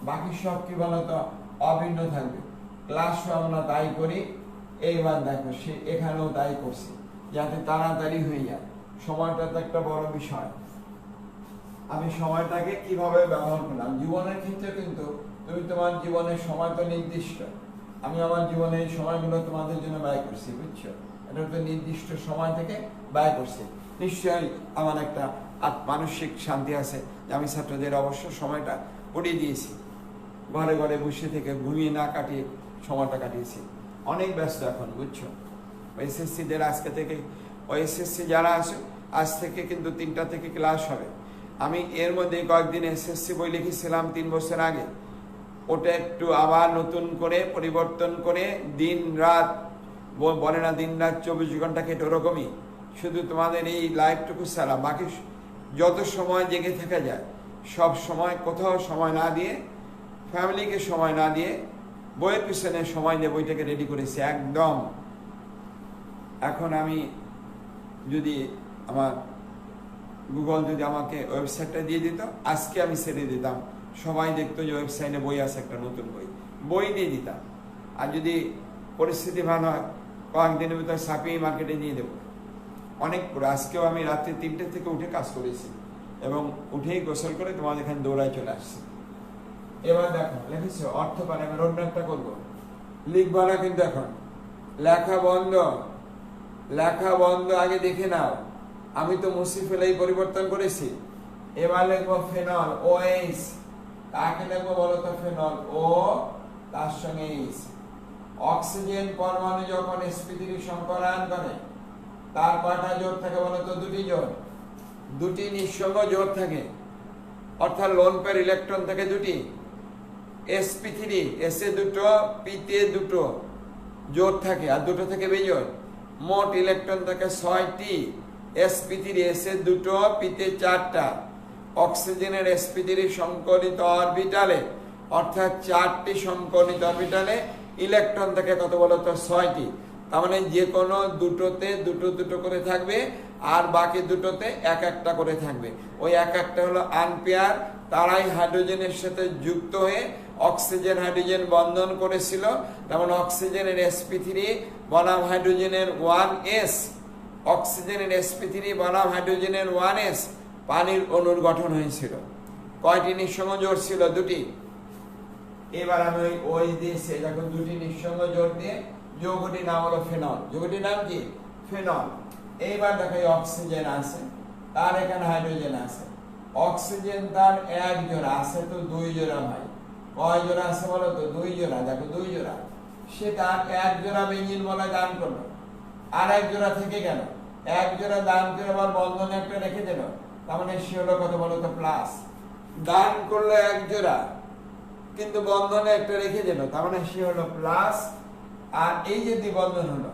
বাকি সব কি বলতো? অভিন্ন থাকবে। ক্লাসও আমরা তাই করি। এইবার দেখো সে এখানেও তাই করছে, যাতে তাড়াতাড়ি হয়ে যায়। সময়টা তো একটা বড় বিষয়। আমি সময়টাকে কিভাবে ব্যবহার করলাম জীবনের ক্ষেত্রে, কিন্তু তুমি তোমার জীবনের সময় তো নির্দিষ্ট। আমি আমার জীবনের সময়গুলো তোমাদের জন্য ব্যয় করছি, বুঝছো? এটা তো নির্দিষ্ট সময় থেকে ব্যয় করছি। নিশ্চয়ই আমার একটা মানসিক শান্তি আছে যে আমি ছাত্রদের অবশ্য সময়টা পড়িয়ে দিয়েছি। ঘরে ঘরে বসে থেকে ঘুমিয়ে না কাটিয়ে সময়টা কাটিয়েছি। অনেক ব্যস্ত এখন, বুঝছো? এসএসসিদের আজকে থেকে, এসএসসি যারা আছে আজ থেকে কিন্তু 3টা থেকে ক্লাস হবে। আমি এর মধ্যে কয়েকদিন এসএসসি বই লিখেছিলাম 3 বছর আগে, ওটা একটু আবার নতুন করে পরিবর্তন করে দিন রাত, বলে না দিন রাত 24 ঘন্টা কেটে, ওরকমই। শুধু তোমাদের এই লাইফটুকু ছাড়া বাকি যত সময় জেগে থাকা যায় সব সময় কোথাও সময় না দিয়ে, ফ্যামিলিকে সময় না দিয়ে বইয়ের পিছনে সময় দিয়ে বইটাকে রেডি করেছি একদম। এখন আমি যদি আমার গুগল যদি আমাকে ওয়েবসাইটটা দিয়ে দিত, আজকে আমি ছেড়ে দিতাম, সবাই দেখতো যে ওয়েবসাইটে বই আছে, একটা নতুন বই দিয়ে দিতাম। আর যদি পরিস্থিতি ভালো হয় কয়েকদিনের ভিতরে ছাপিয়ে মার্কেটে দিয়ে দেবো। অনেক করে আজকেও আমি রাত্রি 3টে থেকে উঠে কাজ করেছি, এবং উঠেই গোসল করে তোমাদের এখানে দৌড়ায় চলে আসছি। এবার দেখো লিখেছো অর্থ পারে, আমি অন্য একটা করবো, লিখবো না কিন্তু এখন, লেখা বন্ধ, লেখা বন্ধ, আগে দেখে নাও, আমি তো মুছে ফেলেই পরিবর্তন করেছি। এবার লিখবো ফেনল, ও এইচ, কাকে লিখবো বলো তো, ফেনল, ও তার সঙ্গে এইচ। অক্সিজেন পরমাণু যখন sp3 সংকরায়ন করে তার কয়টা জোড় থাকে বলো তো? দুটি জোড়, দুটি নিঃসঙ্গ জোড় থাকে, অর্থাৎ লোন পেয়ার ইলেকট্রন থাকে দুটি, sp3 এস এ দুটো, পি তে দুটো জোড় থাকে, আর দুটো থেকে বেজোড়, মোট ইলেকট্রন থাকে 6টি, sp3 এস এ দুটো, পি তে 4টা। অক্সিজেনের sp3 সংকলিত অরবিটালে, অর্থাৎ 4টি সংকলিত অরবিটালে ইলেকট্রন থাকে কত বলো তো? 6টি। তার মানে যে কোনো দুটোতে দুটো দুটো করে থাকবে, আর বাকি দুটোতে এক একটা করে থাকবে। ওই এক একটা হলো আনপেয়ার, তারাই হাইড্রোজেনের সাথে যুক্ত হয়ে অক্সিজেন হাইড্রোজেন বন্ধন করেছিল। যেমন অক্সিজেনের sp3 বনাম হাইড্রোজেনের 1s, অক্সিজেনের sp3 বনাম হাইড্রোজেনের 1s, পানির অণুর গঠন হয়েছিল। কয়টি নিঃসঙ্গ জোড় ছিল? দুটি। এবার আমি ওই দিয়েছি, দেখো দুটি নিঃসঙ্গ জোড় দিয়ে যৌগটির নাম হলো ফেনল। যৌগটির নাম কি? ফেনল। এইবার দেখো অক্সিজেন আছে, তার এখানে হাইড্রোজেন আছে, অক্সিজেন তার এক জোড়া আছে, তো দুই জোড়া ভাই। কয় জোড়া আছে বলো তো? দুই জোড়া। দেখো দুই জোড়া, সে তার এক জোড়া বেঞ্জিন বলে দান করলো, আর এক জোড়া থেকে গেল, এক জোড়া দান করে আবার বন্ধনে একটা রেখে দিল, তার মানে সে হলো কত বলো তো? প্লাস। দান করলো এক জোড়া, কিন্তু বন্ধনে একটা রেখে দিল, তার মানে সে হলো প্লাস। আর এই যে দ্বিবন্ধন হলো,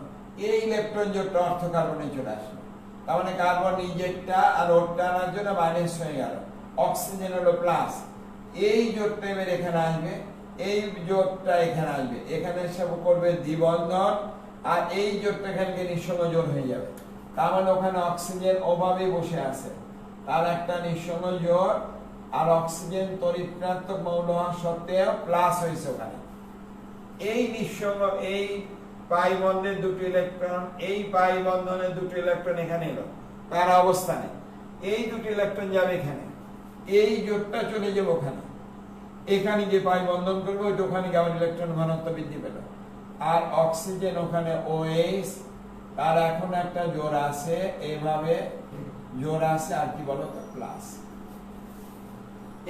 এই ইলেকট্রন জোড়টা অর্থ কার্বনে চলে আসলো, তার মানে কার্বন নিজেরটা আর ওরটা আনার জন্য মাইনাস হয়ে গেল, অক্সিজেন হলো প্লাস। এই জোড়টা এবার এখানে আসবে, এই জোড়টা এখানে আসবে, এখানে সব করবে দ্বিবন্ধন, আর এই জোড়টা এখানে নিঃসঙ্গ জোড় হয়ে যাবে। তার মানে ওখানে অক্সিজেন অভাবে বসে আছে, তার একটা নিঃসঙ্গ জোড়, আর অক্সিজেন তড়িৎ ঋণাত্মক মৌল হওয়া সত্ত্বেও প্লাস হয়েছে ওখানে। এই নিঃসঙ্গ, এই পাই বন্ধনের দুটি ইলেকট্রন, এই পাই বন্ধনের দুটি ইলেকট্রন এখানে এলো তার অবস্থানে, এই দুটি ইলেকট্রন যাবে এখানে, এই জোটটা চলে যাবে ওখানে, এখানে যে পাই বন্ধন করবে ওইটা ওখানে গিয়ে ইলেকট্রন ঘনত্ব বৃদ্ধি পেল, আর অক্সিজেন ওখানে OH, তার এখন একটা জোড় আছে, এইভাবে জোড় আছে, আর কি বলো তো? প্লাস।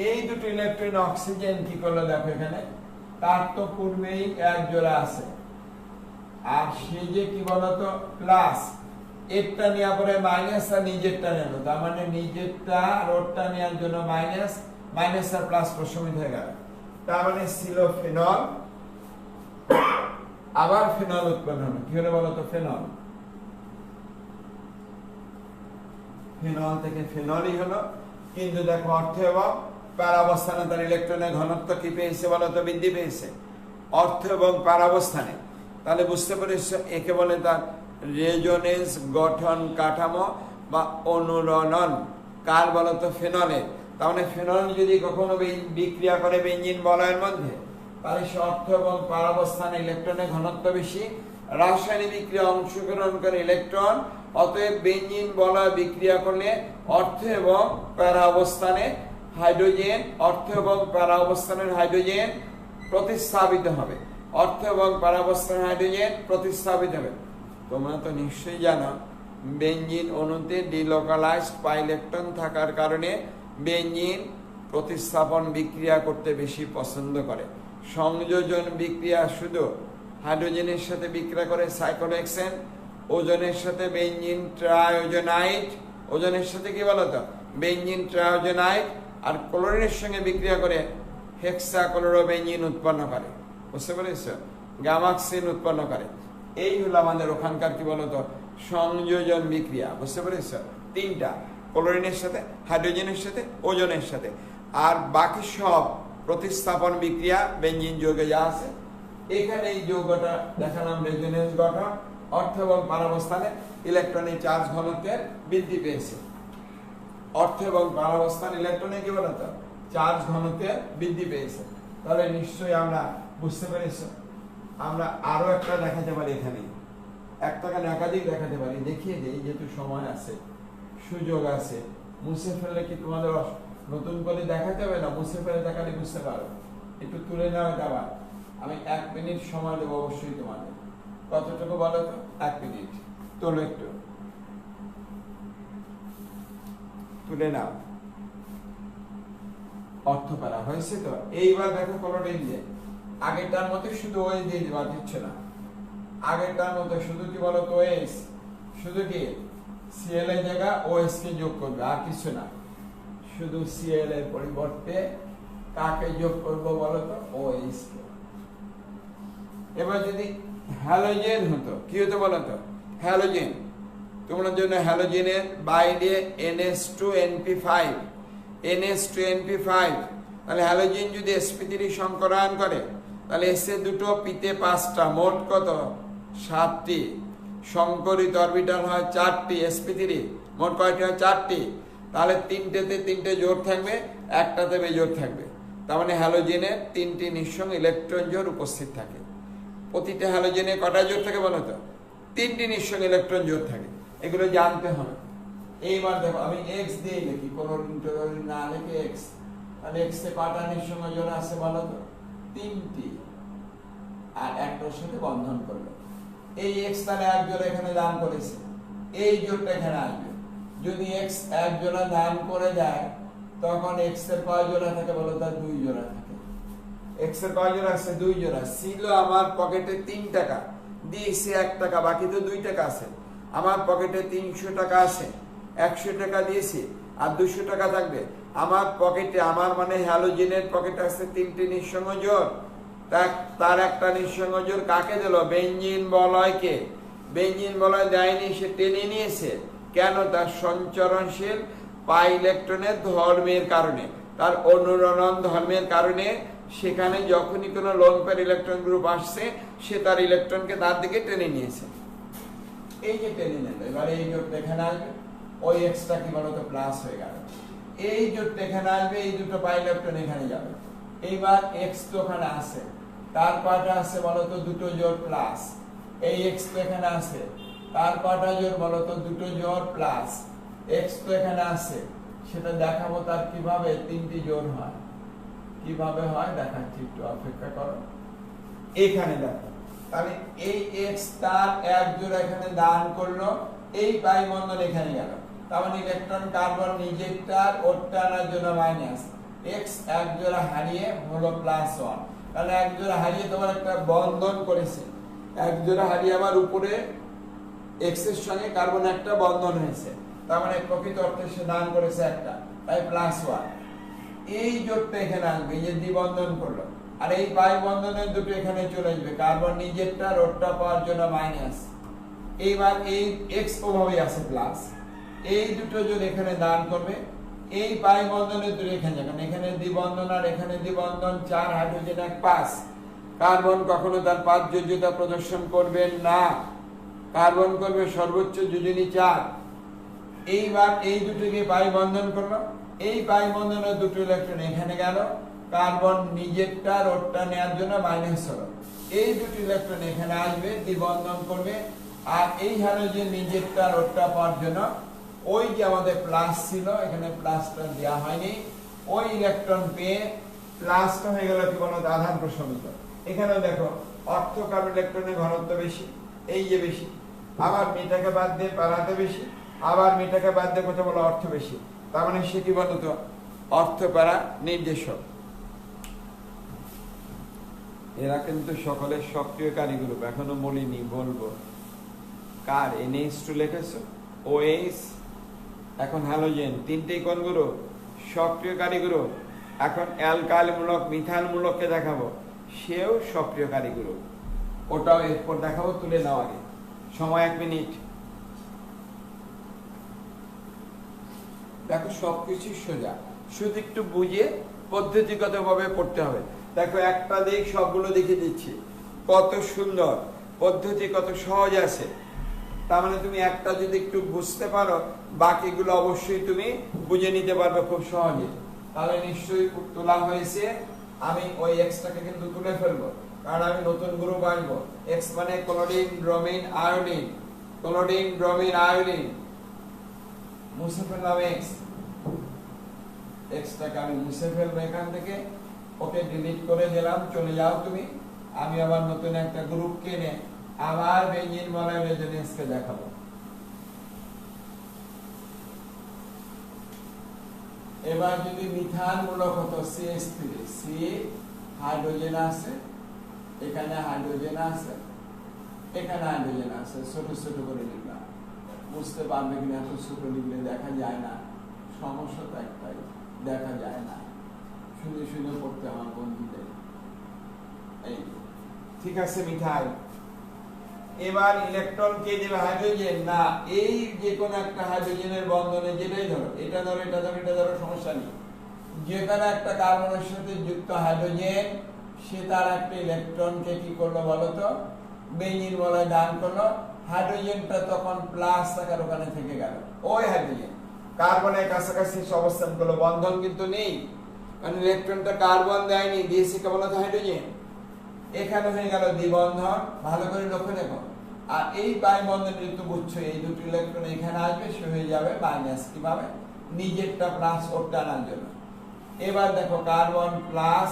এই দুটো ইলেকট্রন অক্সিজেন কি করলো দেখো এখানে, তার তো পূর্বেই এক জোড়া আছে, আর সে যে কি বলতো? প্লাস। একটা নেওয়ার পরে মাইনাস, আর নিজেরটা নিল, তার মানে নিজেরটা আর ওরটা নেওয়ার জন্য মাইনাস, মাইনাস আর প্লাস প্রশমিত হয়ে গেল, তার মানে ছিল ফেনল। আবার ফেনল উৎপন্ন হলো, কি হলো বলতো? ফেনল। ফেনল থেকে ফেনলই হলো, কিন্তু দেখো অর্থ এবং প্যারাবস্থানে তার ইলেকট্রনের ঘনত্ব কি পেয়েছে বলতো? বৃদ্ধি পেয়েছে। অর্থ এবং প্যারাবস্থানে, তাহলে বুঝতে পারিস একে বলে তার রেজোনেন্স গঠন কাঠামো বা অনুরণন। কার বলতো? ফেনলে। তার মানে ফেনল যদি কখনো বিক্রিয়া করে বেঞ্জিন বলয়ের মধ্যে, তাহলে সে অর্থ এবং প্যারাবস্থানে ইলেকট্রনের ঘনত্ব বেশি, রাসায়নিক বিক্রিয়া অংশগ্রহণ করে ইলেকট্রন, অতএব বেঞ্জিন বলয় বিক্রিয়া করলে অর্থ এবং প্যারা অবস্থানে হাইড্রোজেন, অর্থ এবং প্যারা অবস্থানের হাইড্রোজেন প্রতিস্থাপিত হবে, অর্থ এবং প্যারা অবস্থানের হাইড্রোজেন প্রতিস্থাপিত হবে। তোমরা তো নিশ্চয়ই জানো বেঞ্জিন অণুতে ডিলোকালাইজড পাই ইলেকট্রন থাকার কারণে বেঞ্জিন প্রতিস্থাপন বিক্রিয়া করতে বেশি পছন্দ করে। সংযোজন বিক্রিয়া শুধু হাইড্রোজেনের সাথে বিক্রিয়া করে সাইক্লোহেক্সেন, ওজনের সাথে বেঞ্জিন ট্রাইওজেনাইট, ওজনের সাথে কি বলতো? বেঞ্জিন ট্রাইওজেনাইট, আর ক্লোরিনের সঙ্গে বিক্রিয়া করে হেক্সাক্লোরোবেঞ্জিন উৎপন্ন করে। বুঝতে পেরেছ? গ্যামাক্সিন উৎপন্ন করে। এই হলো আমাদের ওখানকার কি বলতো? সংযোজন বিক্রিয়া। বুঝতে পেরেছ? তিনটা, ক্লোরিনের সাথে, হাইড্রোজেনের সাথে, ওজনের সাথে, আর বাকি সব প্রতিস্থাপন বিক্রিয়া বেঞ্জিন যৌগে যা আছে। এখানে এই যৌগটা দেখালাম রেজোনেন্স গঠন, অর্থ এবং প্যারাবস্থানে ইলেকট্রনের চার্জ ঘনত্বের বৃদ্ধি পেয়েছে। অর্থ এবং প্যারাবস্থান ইলেকট্রনে কি বলতো? চার্জ ঘনত্বের বৃদ্ধি পেয়েছে। তাহলে নিশ্চয়ই আমরা বুঝতে পেরেছি। আমরা আরো একটা দেখাতে পারি, এখানে একটা কেন একাধিক দেখাতে পারি, দেখিয়ে দিই যেহেতু সময় আছে, সুযোগ আছে। মুছে ফেললে কি তোমাদের নতুন করে দেখাতে হবে না? মুছে ফেলে দেখালে বুঝতে পারো। একটু তুলে নাও এটা আবার। আমি 1 মিনিট সময় দেবো অবশ্যই তোমাদের। কতটুকু বলো তো? 1 মিনিট। তোলো একটু, তুলে নাও। অর্থপাড়া হয়েছে তো? এইবার দেখো ক্লোরিন দিয়ে আগেরটার মতো শুধু ওএইচ দিয়ে দিবা, দিচ্ছে না। আগেরটার মতো শুধু কি বলো তো ওএইচ, শুধু কি সিএল এর জায়গা ওএইচ কে যোগ করবে, আর কিছু না। শুধু সিএল এর পরিবর্তে কাকে যোগ করবো বলো তো? ওএইচ কে। এবার যদি হ্যালোজেন হতো কি হতো বলো তো? হ্যালোজেন, তোমার জন্য হ্যালোজেনের বাইরে NH2NP5, NH2NP5, তাহলে হ্যালোজেন যদি sp3 সংকরায়ন করে তাহলে এস এ দুটো পিতে 5টা, মোট কত? 7টি। সংকরিত অরবিটাল হয় 4টি, sp3 মোট কয়টি হয়? 4টি। তাহলে 3টেতে 3টে জোড় থাকবে, একটাতে বেজোড় থাকবে। তার মানে হ্যালোজেনের 3টি নিঃসঙ্গ ইলেকট্রন জোড় উপস্থিত থাকে। প্রতিটা হ্যালোজেনে কটা জোড় থাকে বলো তো? 3টি নিঃসঙ্গ ইলেকট্রন জোড় থাকে। এগুলো জানতে হবে। এইবার দেখো আমি x দিয়ে লিখি, ক্লোরিন না লিখে x। তাহলে x এ কটা নিঃসঙ্গ জোড় আছে বলো তো? 3টি। আর একটার সাথে বন্ধন করলো। এই x তাহলে এক জোড়া এখানে দান করেছে, এই জোড়টা এখানে আসবে। যদি x এক জোড়া দান করে যায় তখন x এর কয় জোড়া থাকে বলো? তার 2 জোড়া থাকে। x এর কয় জোড়া আছে? 2 জোড়া। ছিল আমার পকেটে 3 টাকা, দিয়েছি 1 টাকা, বাকি তো 2 টাকা আছে। আমার পকেটে 300 টাকা আছে, 100 টাকা দিয়েছি, আর 200 টাকা থাকবে। আমার পকেটে, আমার মানে হ্যালোজেনের পকেটে আছে 3টি নিঃসঙ্গ জোড়। তার একটা নিঃসঙ্গ জোড় কাকে দিল? বেঞ্জিন বলয়কে। বেঞ্জিন বলয় দেয়নি, সে টেনে নিয়েছে। কেন? তার সঞ্চরণশীল পাই ইলেকট্রনের ধর্মের কারণে, তার অনুরণন ধর্মের কারণে। সেখানে যখনই কোনো লোন পেয়ার ইলেকট্রন গ্রুপ আসছে, সে তার ইলেকট্রনকে তার দিকে টেনে নিয়েছে। এই যে টেনে নিল, এবার এই জোটটা এখানে আসবে, ওই এক্সট্রা কি বলতো? প্লাস হয়ে গেল। এই জোটটা এখানে আসবে, এই দুটো পাই ইলেকট্রন এখানে যাবে। এইবার এক্স তো ওখানে আছে, তার কয়টা আছে বলতো? দুটো জোড় প্লাস। এই এক্স তো এখানে আছে, তার কয়টা জোড় বলতো? দুটো জোড় প্লাস। এক্স তো এখানে আছে, সেটা দেখাবো তার কিভাবে 3টি জোড় হয়। কিভাবে হয় দেখাচ্ছি, একটু অপেক্ষা করো। এখানে দেখো, তাহলে এই x তার এক জোড়া এখানে দান করলো, এই পাই বন্ধন এখানে গেল। তার মানে ইলেকট্রন কার্বন নিজেরটার ওরটা আনার জন্য মাইনাস, x এক জোড়া হারিয়ে হলো +1। তাহলে এক জোড়া হারিয়ে তোমার একটা বন্ধন করেছে, এক জোড়া হারিয়ে আবার উপরে x এর সঙ্গে কার্বন একটা বন্ধন হয়েছে। তার মানে প্রকৃত অর্থে সে দান করেছে একটা, তাই +1। এই জোটটা এখানে আসবে, এই যে দ্বিবন্ধন করলো, আর এই পাই বন্ধনের দুটো এখানে চলে আসবে, কার্বন নিজেরটা রোডটা পাওয়ার জন্য মাইনাস। এইবার এই x ওভাবে আছে প্লাস, এই দুটো যদি এখানে দান করবে, এই পাই বন্ধনের দুটো এখানে যাবে, এখানে দ্বিবন্ধন আর এখানে দ্বিবন্ধন, 4 হাইড্রোজেন 1 5। কার্বন কখনো তার 5 যোজ্যতা প্রদর্শন করবে না, কার্বন করবে সর্বোচ্চ যোজনী 4। এইবার এই দুটোকে পাই বন্ধন করলো, এই পাই বন্ধনের দুটো ইলেকট্রন এখানে গেল, কার্বন নিজেরটা রোডটা নেওয়ার জন্য মাইনাস হলো। এই দুটো ইলেকট্রন এখানে আসবে, দ্বিবন্ধন করবে, আর এই হ্যালোজেন নিজেরটা রোডটা পাওয়ার জন্য ওই যে আমাদের প্লাস ছিল, এখানে প্লাসটা দেওয়া হয়নি, ওই ইলেকট্রন পেয়ে প্লাসটা হয়ে গেল কি বলো? আধান প্রশমিত। এখানেও দেখো অর্থ কার্বন ইলেকট্রনের ঘনত্ব বেশি, এই যে বেশি, আবার মেটাকে বাদ দিয়ে পারাতে বেশি, আবার মেটাকে বাদ দিয়ে কোথাও বলো অর্থ বেশি। তার মানে সে কি বলতো? অর্থ পারা নির্দেশক। এরা কিন্তু সকলের সক্রিয় গ্রুপ, এখনো বলিনি, বলবো। কার NH2 লিখেছো, OH, এখন হ্যালোজেন, 3টেই কোন গ্রুপ? সক্রিয় গ্রুপ। এখন অ্যালকাইল মূলক, মিথাইল মূলককে দেখাবো, সেও সক্রিয় গ্রুপ। ওটাও এরপর দেখাবো, তুলে নাও আগে, সময় 1 মিনিট। দেখো সবকিছু সোজা, শুধু একটু বুঝে পদ্ধতিগতভাবে পড়তে হবে। দেখো একটা দিক সবগুলো দেখে দিচ্ছি, কত সুন্দর পদ্ধতি, কত সহজ আছে। তার মানে তুমি একটা যদি একটু বুঝতে পারো, বাকিগুলো অবশ্যই তুমি বুঝে নিতে পারবে খুব সহজে। তাহলে নিশ্চয়ই তোলা হয়েছে। আমি ওই এক্সটাকে কিন্তু তুলে ফেলবো, কারণ আমি নতুন গ্রুপ আনবো। এক্স মানে chlorine, bromine, iodine, chlorine, bromine, iodine, মুছে ফেললাম এক্স। এক্সটাকে আমি মুছে ফেলবো এখান থেকে। ওকে ডিলিট করে দিলাম, চলে যাও তুমি। আমি আবার নতুন একটা গ্রুপ কিনে আবার বেঞ্জিন বলয় রেজোনেন্সকে দেখাবো। এবার যদি মিথান মূলক হতো CH3, সি হাইড্রোজেন আছে, এখানে হাইড্রোজেন আছে, এখানে হাইড্রোজেন আছে, ছোট ছোট করে লিখলাম। বুঝতে পারবে কিনা এত ছোট লিখলে দেখা যায় না, সমস্যা তো একটাই, দেখা যায় না, শুনে শুনে পড়তে আমার বন্ধুদের। এই ঠিক আছে মিথাইল। এবার ইলেকট্রন কে দেবে? হাইড্রোজেন না, এই যে কোন একটা হাইড্রোজেনের বন্ধনে, যেটাই ধরো, এটা ধরো, এটা ধরো, এটা ধরো, সমস্যা নেই, যে কোনো একটা কার্বনের সাথে যুক্ত হাইড্রোজেন, সে তার একটা ইলেকট্রনকে কি করলো বলতো? বেঞ্জিন বলয় দান করলো। হাইড্রোজেনটা তখন প্লাস আকার ওখানে থেকে গেল। ওই হাইড্রোজেন কার্বনের কাছাকাছি অবস্থান করলো, বন্ধন কিন্তু নেই, কারণ ইলেকট্রনটা কার্বন দেয়নি, দিয়েছে কেবল হাইড্রোজেন। এখানে হয়ে গেল দ্বিবন্ধন, ভালো করে লক্ষ্য রেখো। আর এই বাই বন্ধনটি তো বুঝছো, এই দুটো ইলেকট্রন এখানে আসবে, সে হয়ে যাবে মাইনাস। কিভাবে? নিজেরটা প্লাস ওরটা আনার জন্য। এবার দেখো কার্বন প্লাস,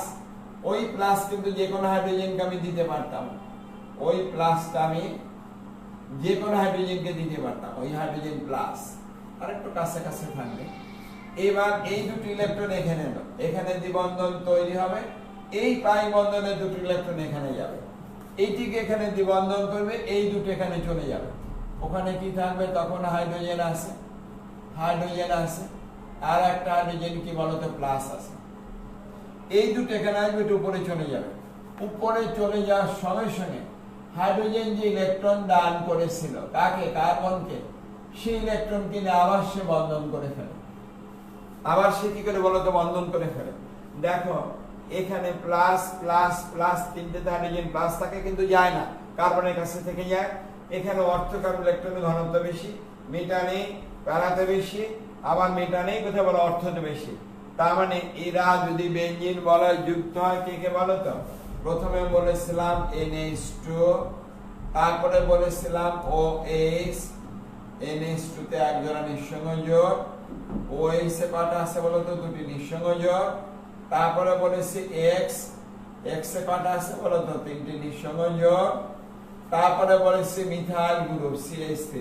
ওই প্লাস কিন্তু যে কোনো হাইড্রোজেনকে আমি দিতে পারতাম, ওই প্লাসটা আমি যে কোনো হাইড্রোজেনকে দিতে পারতাম, ওই হাইড্রোজেন প্লাস আর একটু কাছাকাছি থাকবে। এবার এই দুটো ইলেকট্রন এখানে এলো, এখানে দ্বিবন্ধন তৈরি হবে, এই পাই বন্ধনে দুটো ইলেকট্রন এখানে যাবে, এইটিকে এখানে দ্বিবন্ধন করবে, এই দুটো এখানে চলে যাবে। ওখানে কি থাকবে? তখন হাইড্রোজেন আছে, হাইড্রোজেন আছে, আর একটা হাইড্রোজেন কি বলতো? প্লাস আছে। এই দুটো এখানে আসবে, এটা উপরে চলে যাবে। উপরে চলে যাওয়ার সঙ্গে সঙ্গে হাইড্রোজেন যে ইলেকট্রন দান করেছিল, কাকে? কার্বনকে, সেই ইলেকট্রন কিনে আবার সে বন্ধন করে ফেলে। আবার সে কি করে বলতো? বন্ধন করে ফেলে। দেখো এখানে প্লাস প্লাস প্লাস, তিনটে হাইড্রোজেন প্লাস থাকে কিন্তু যায় না, কার্বনের কাছে থেকে যায়। এখানে অর্থকার্বন ইলেকট্রনের ঘনত্ব বেশি, মেটানে প্যারাতে বেশি, আবার মেটানে কোথায় বলো? অর্থতে বেশি। তার মানে এরা যদি বেঞ্জিন বলয় যুক্ত হয়, কে কে বলো তো? প্রথমে বলেছিলাম NH2, তারপরে বলেছিলাম OH, NH2 তে এক জোড়া নিঃসংযোগ, OH এ কটা আছে বলো তো? দুটি নিঃসংযোগ। তারপরে বলেছি X, X এ কটা আছে বলো তো? তিনটি নিঃসংযোগ। তারপরে বলেছি মিথাইল গ্রুপ CH3,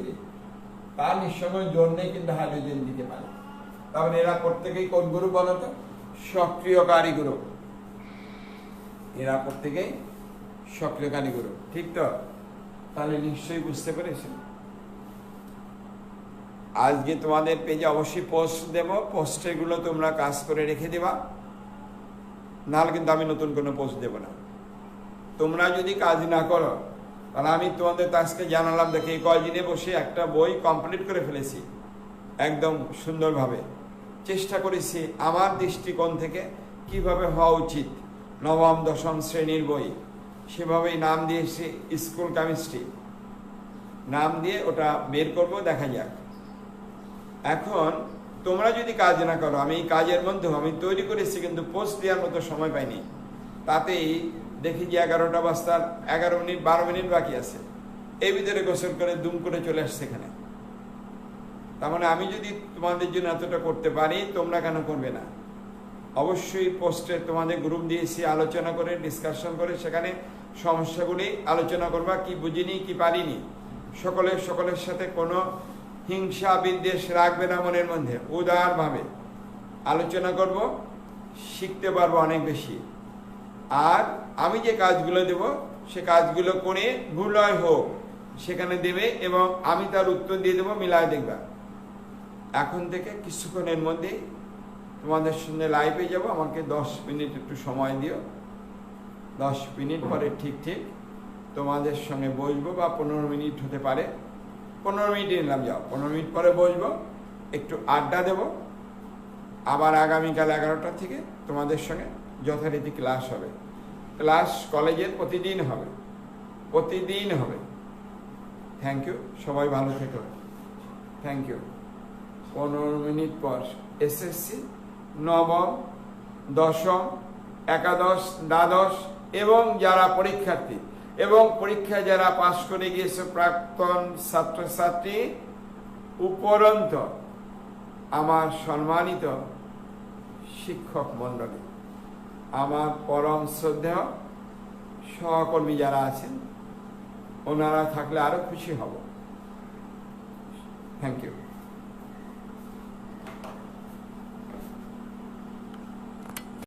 তার নিঃসংযোগ জন্যে কিন্তু হাইড্রোজেন দিতে পারে। তাহলে এরা প্রত্যেকেই কোন গ্রুপ বলো তো? সক্রিয়কারী গ্রুপ। এরা প্রত্যেকেই সক্রিয়কারী গ্রুপ, ঠিক তো? তাহলে নিশ্চয়ই বুঝতে পেরেছি। আজকে তোমাদের পেজে অবশ্যই পোস্ট দেব, পোস্টের গুলো তোমরা কাজ করে রেখে দেবা, নাহলে কিন্তু আমি নতুন কোনো পোস্ট দেব না। তোমরা যদি কাজ না করো, তাহলে আমি তোমাদের আজকে জানালাম, দেখে এই কয়দিনে বসে একটা বই কমপ্লিট করে ফেলেছি একদম সুন্দরভাবে। চেষ্টা করেছি আমার দৃষ্টিকোণ থেকে কিভাবে হওয়া উচিত, নবম দশম শ্রেণীর বই, সেভাবেই নাম দিয়েছি স্কুল কেমিস্ট্রি, নাম দিয়ে ওটা বের করব, দেখা যাক। এখন তোমরা যদি কাজ না করো, আমি এই কাজের মধ্যে আমি তৈরি করেছি কিন্তু পোস্ট দেওয়ার মতো সময় পাইনি, তাতেই দেখি যে 11টা বাজতার 11 মিনিট 12 মিনিট বাকি আছে, এই ভিতরে গোসল করে দুম করে চলে আসছে এখানে। তার মানে আমি যদি তোমাদের জন্য এতটা করতে পারি, তোমরা কেন করবে না? অবশ্যই পোস্টে তোমাদের গ্রুপ দিয়েছি, আলোচনা করে ডিসকাশন করে সেখানে সমস্যাগুলি আলোচনা করবা, কি বুঝিনি কি পারিনি। সকলের সাথে কোনো হিংসা বিদ্বেষ রাখবে না মনের মধ্যে, উদারভাবে আলোচনা করব, শিখতে পারবো অনেক বেশি। আর আমি যে কাজগুলো দেব, সে কাজগুলো করে ভুল হয় হোক সেখানে দেবে, এবং আমি তার উত্তর দিয়ে দেবো, মিলায় দেখবা। এখন থেকে কিছুক্ষণের মধ্যেই তোমাদের সঙ্গে লাইভে যাব, আমাকে 10 মিনিট একটু সময় দিও। 10 মিনিট পরে ঠিক তোমাদের সঙ্গে বসবো, বা 15 মিনিট হতে পারে, 15 মিনিট নিলাম, যাও 15 মিনিট পরে বসবো, একটু আড্ডা দেব। আবার আগামীকাল 11টা থেকে তোমাদের সঙ্গে যথারীতি ক্লাস হবে। ক্লাস কলেজের প্রতিদিন হবে, প্রতিদিন হবে। থ্যাংক ইউ, সবাই ভালো থেকো, থ্যাংক ইউ। 15 মিনিট পর এসএসসি নবম, দশম, একাদশ, দ্বাদশ এবং যারা পরীক্ষার্থী এবং পরীক্ষায় যারা পাশ করে গিয়েছে প্রাক্তন ছাত্রছাত্রী উপরন্ত আমার সম্মানিত শিক্ষক মণ্ডলী, আমার পরম শ্রদ্ধেয় সহকর্মী যারা আছেন ওনারা থাকলে আরো খুশি হব। Thank you.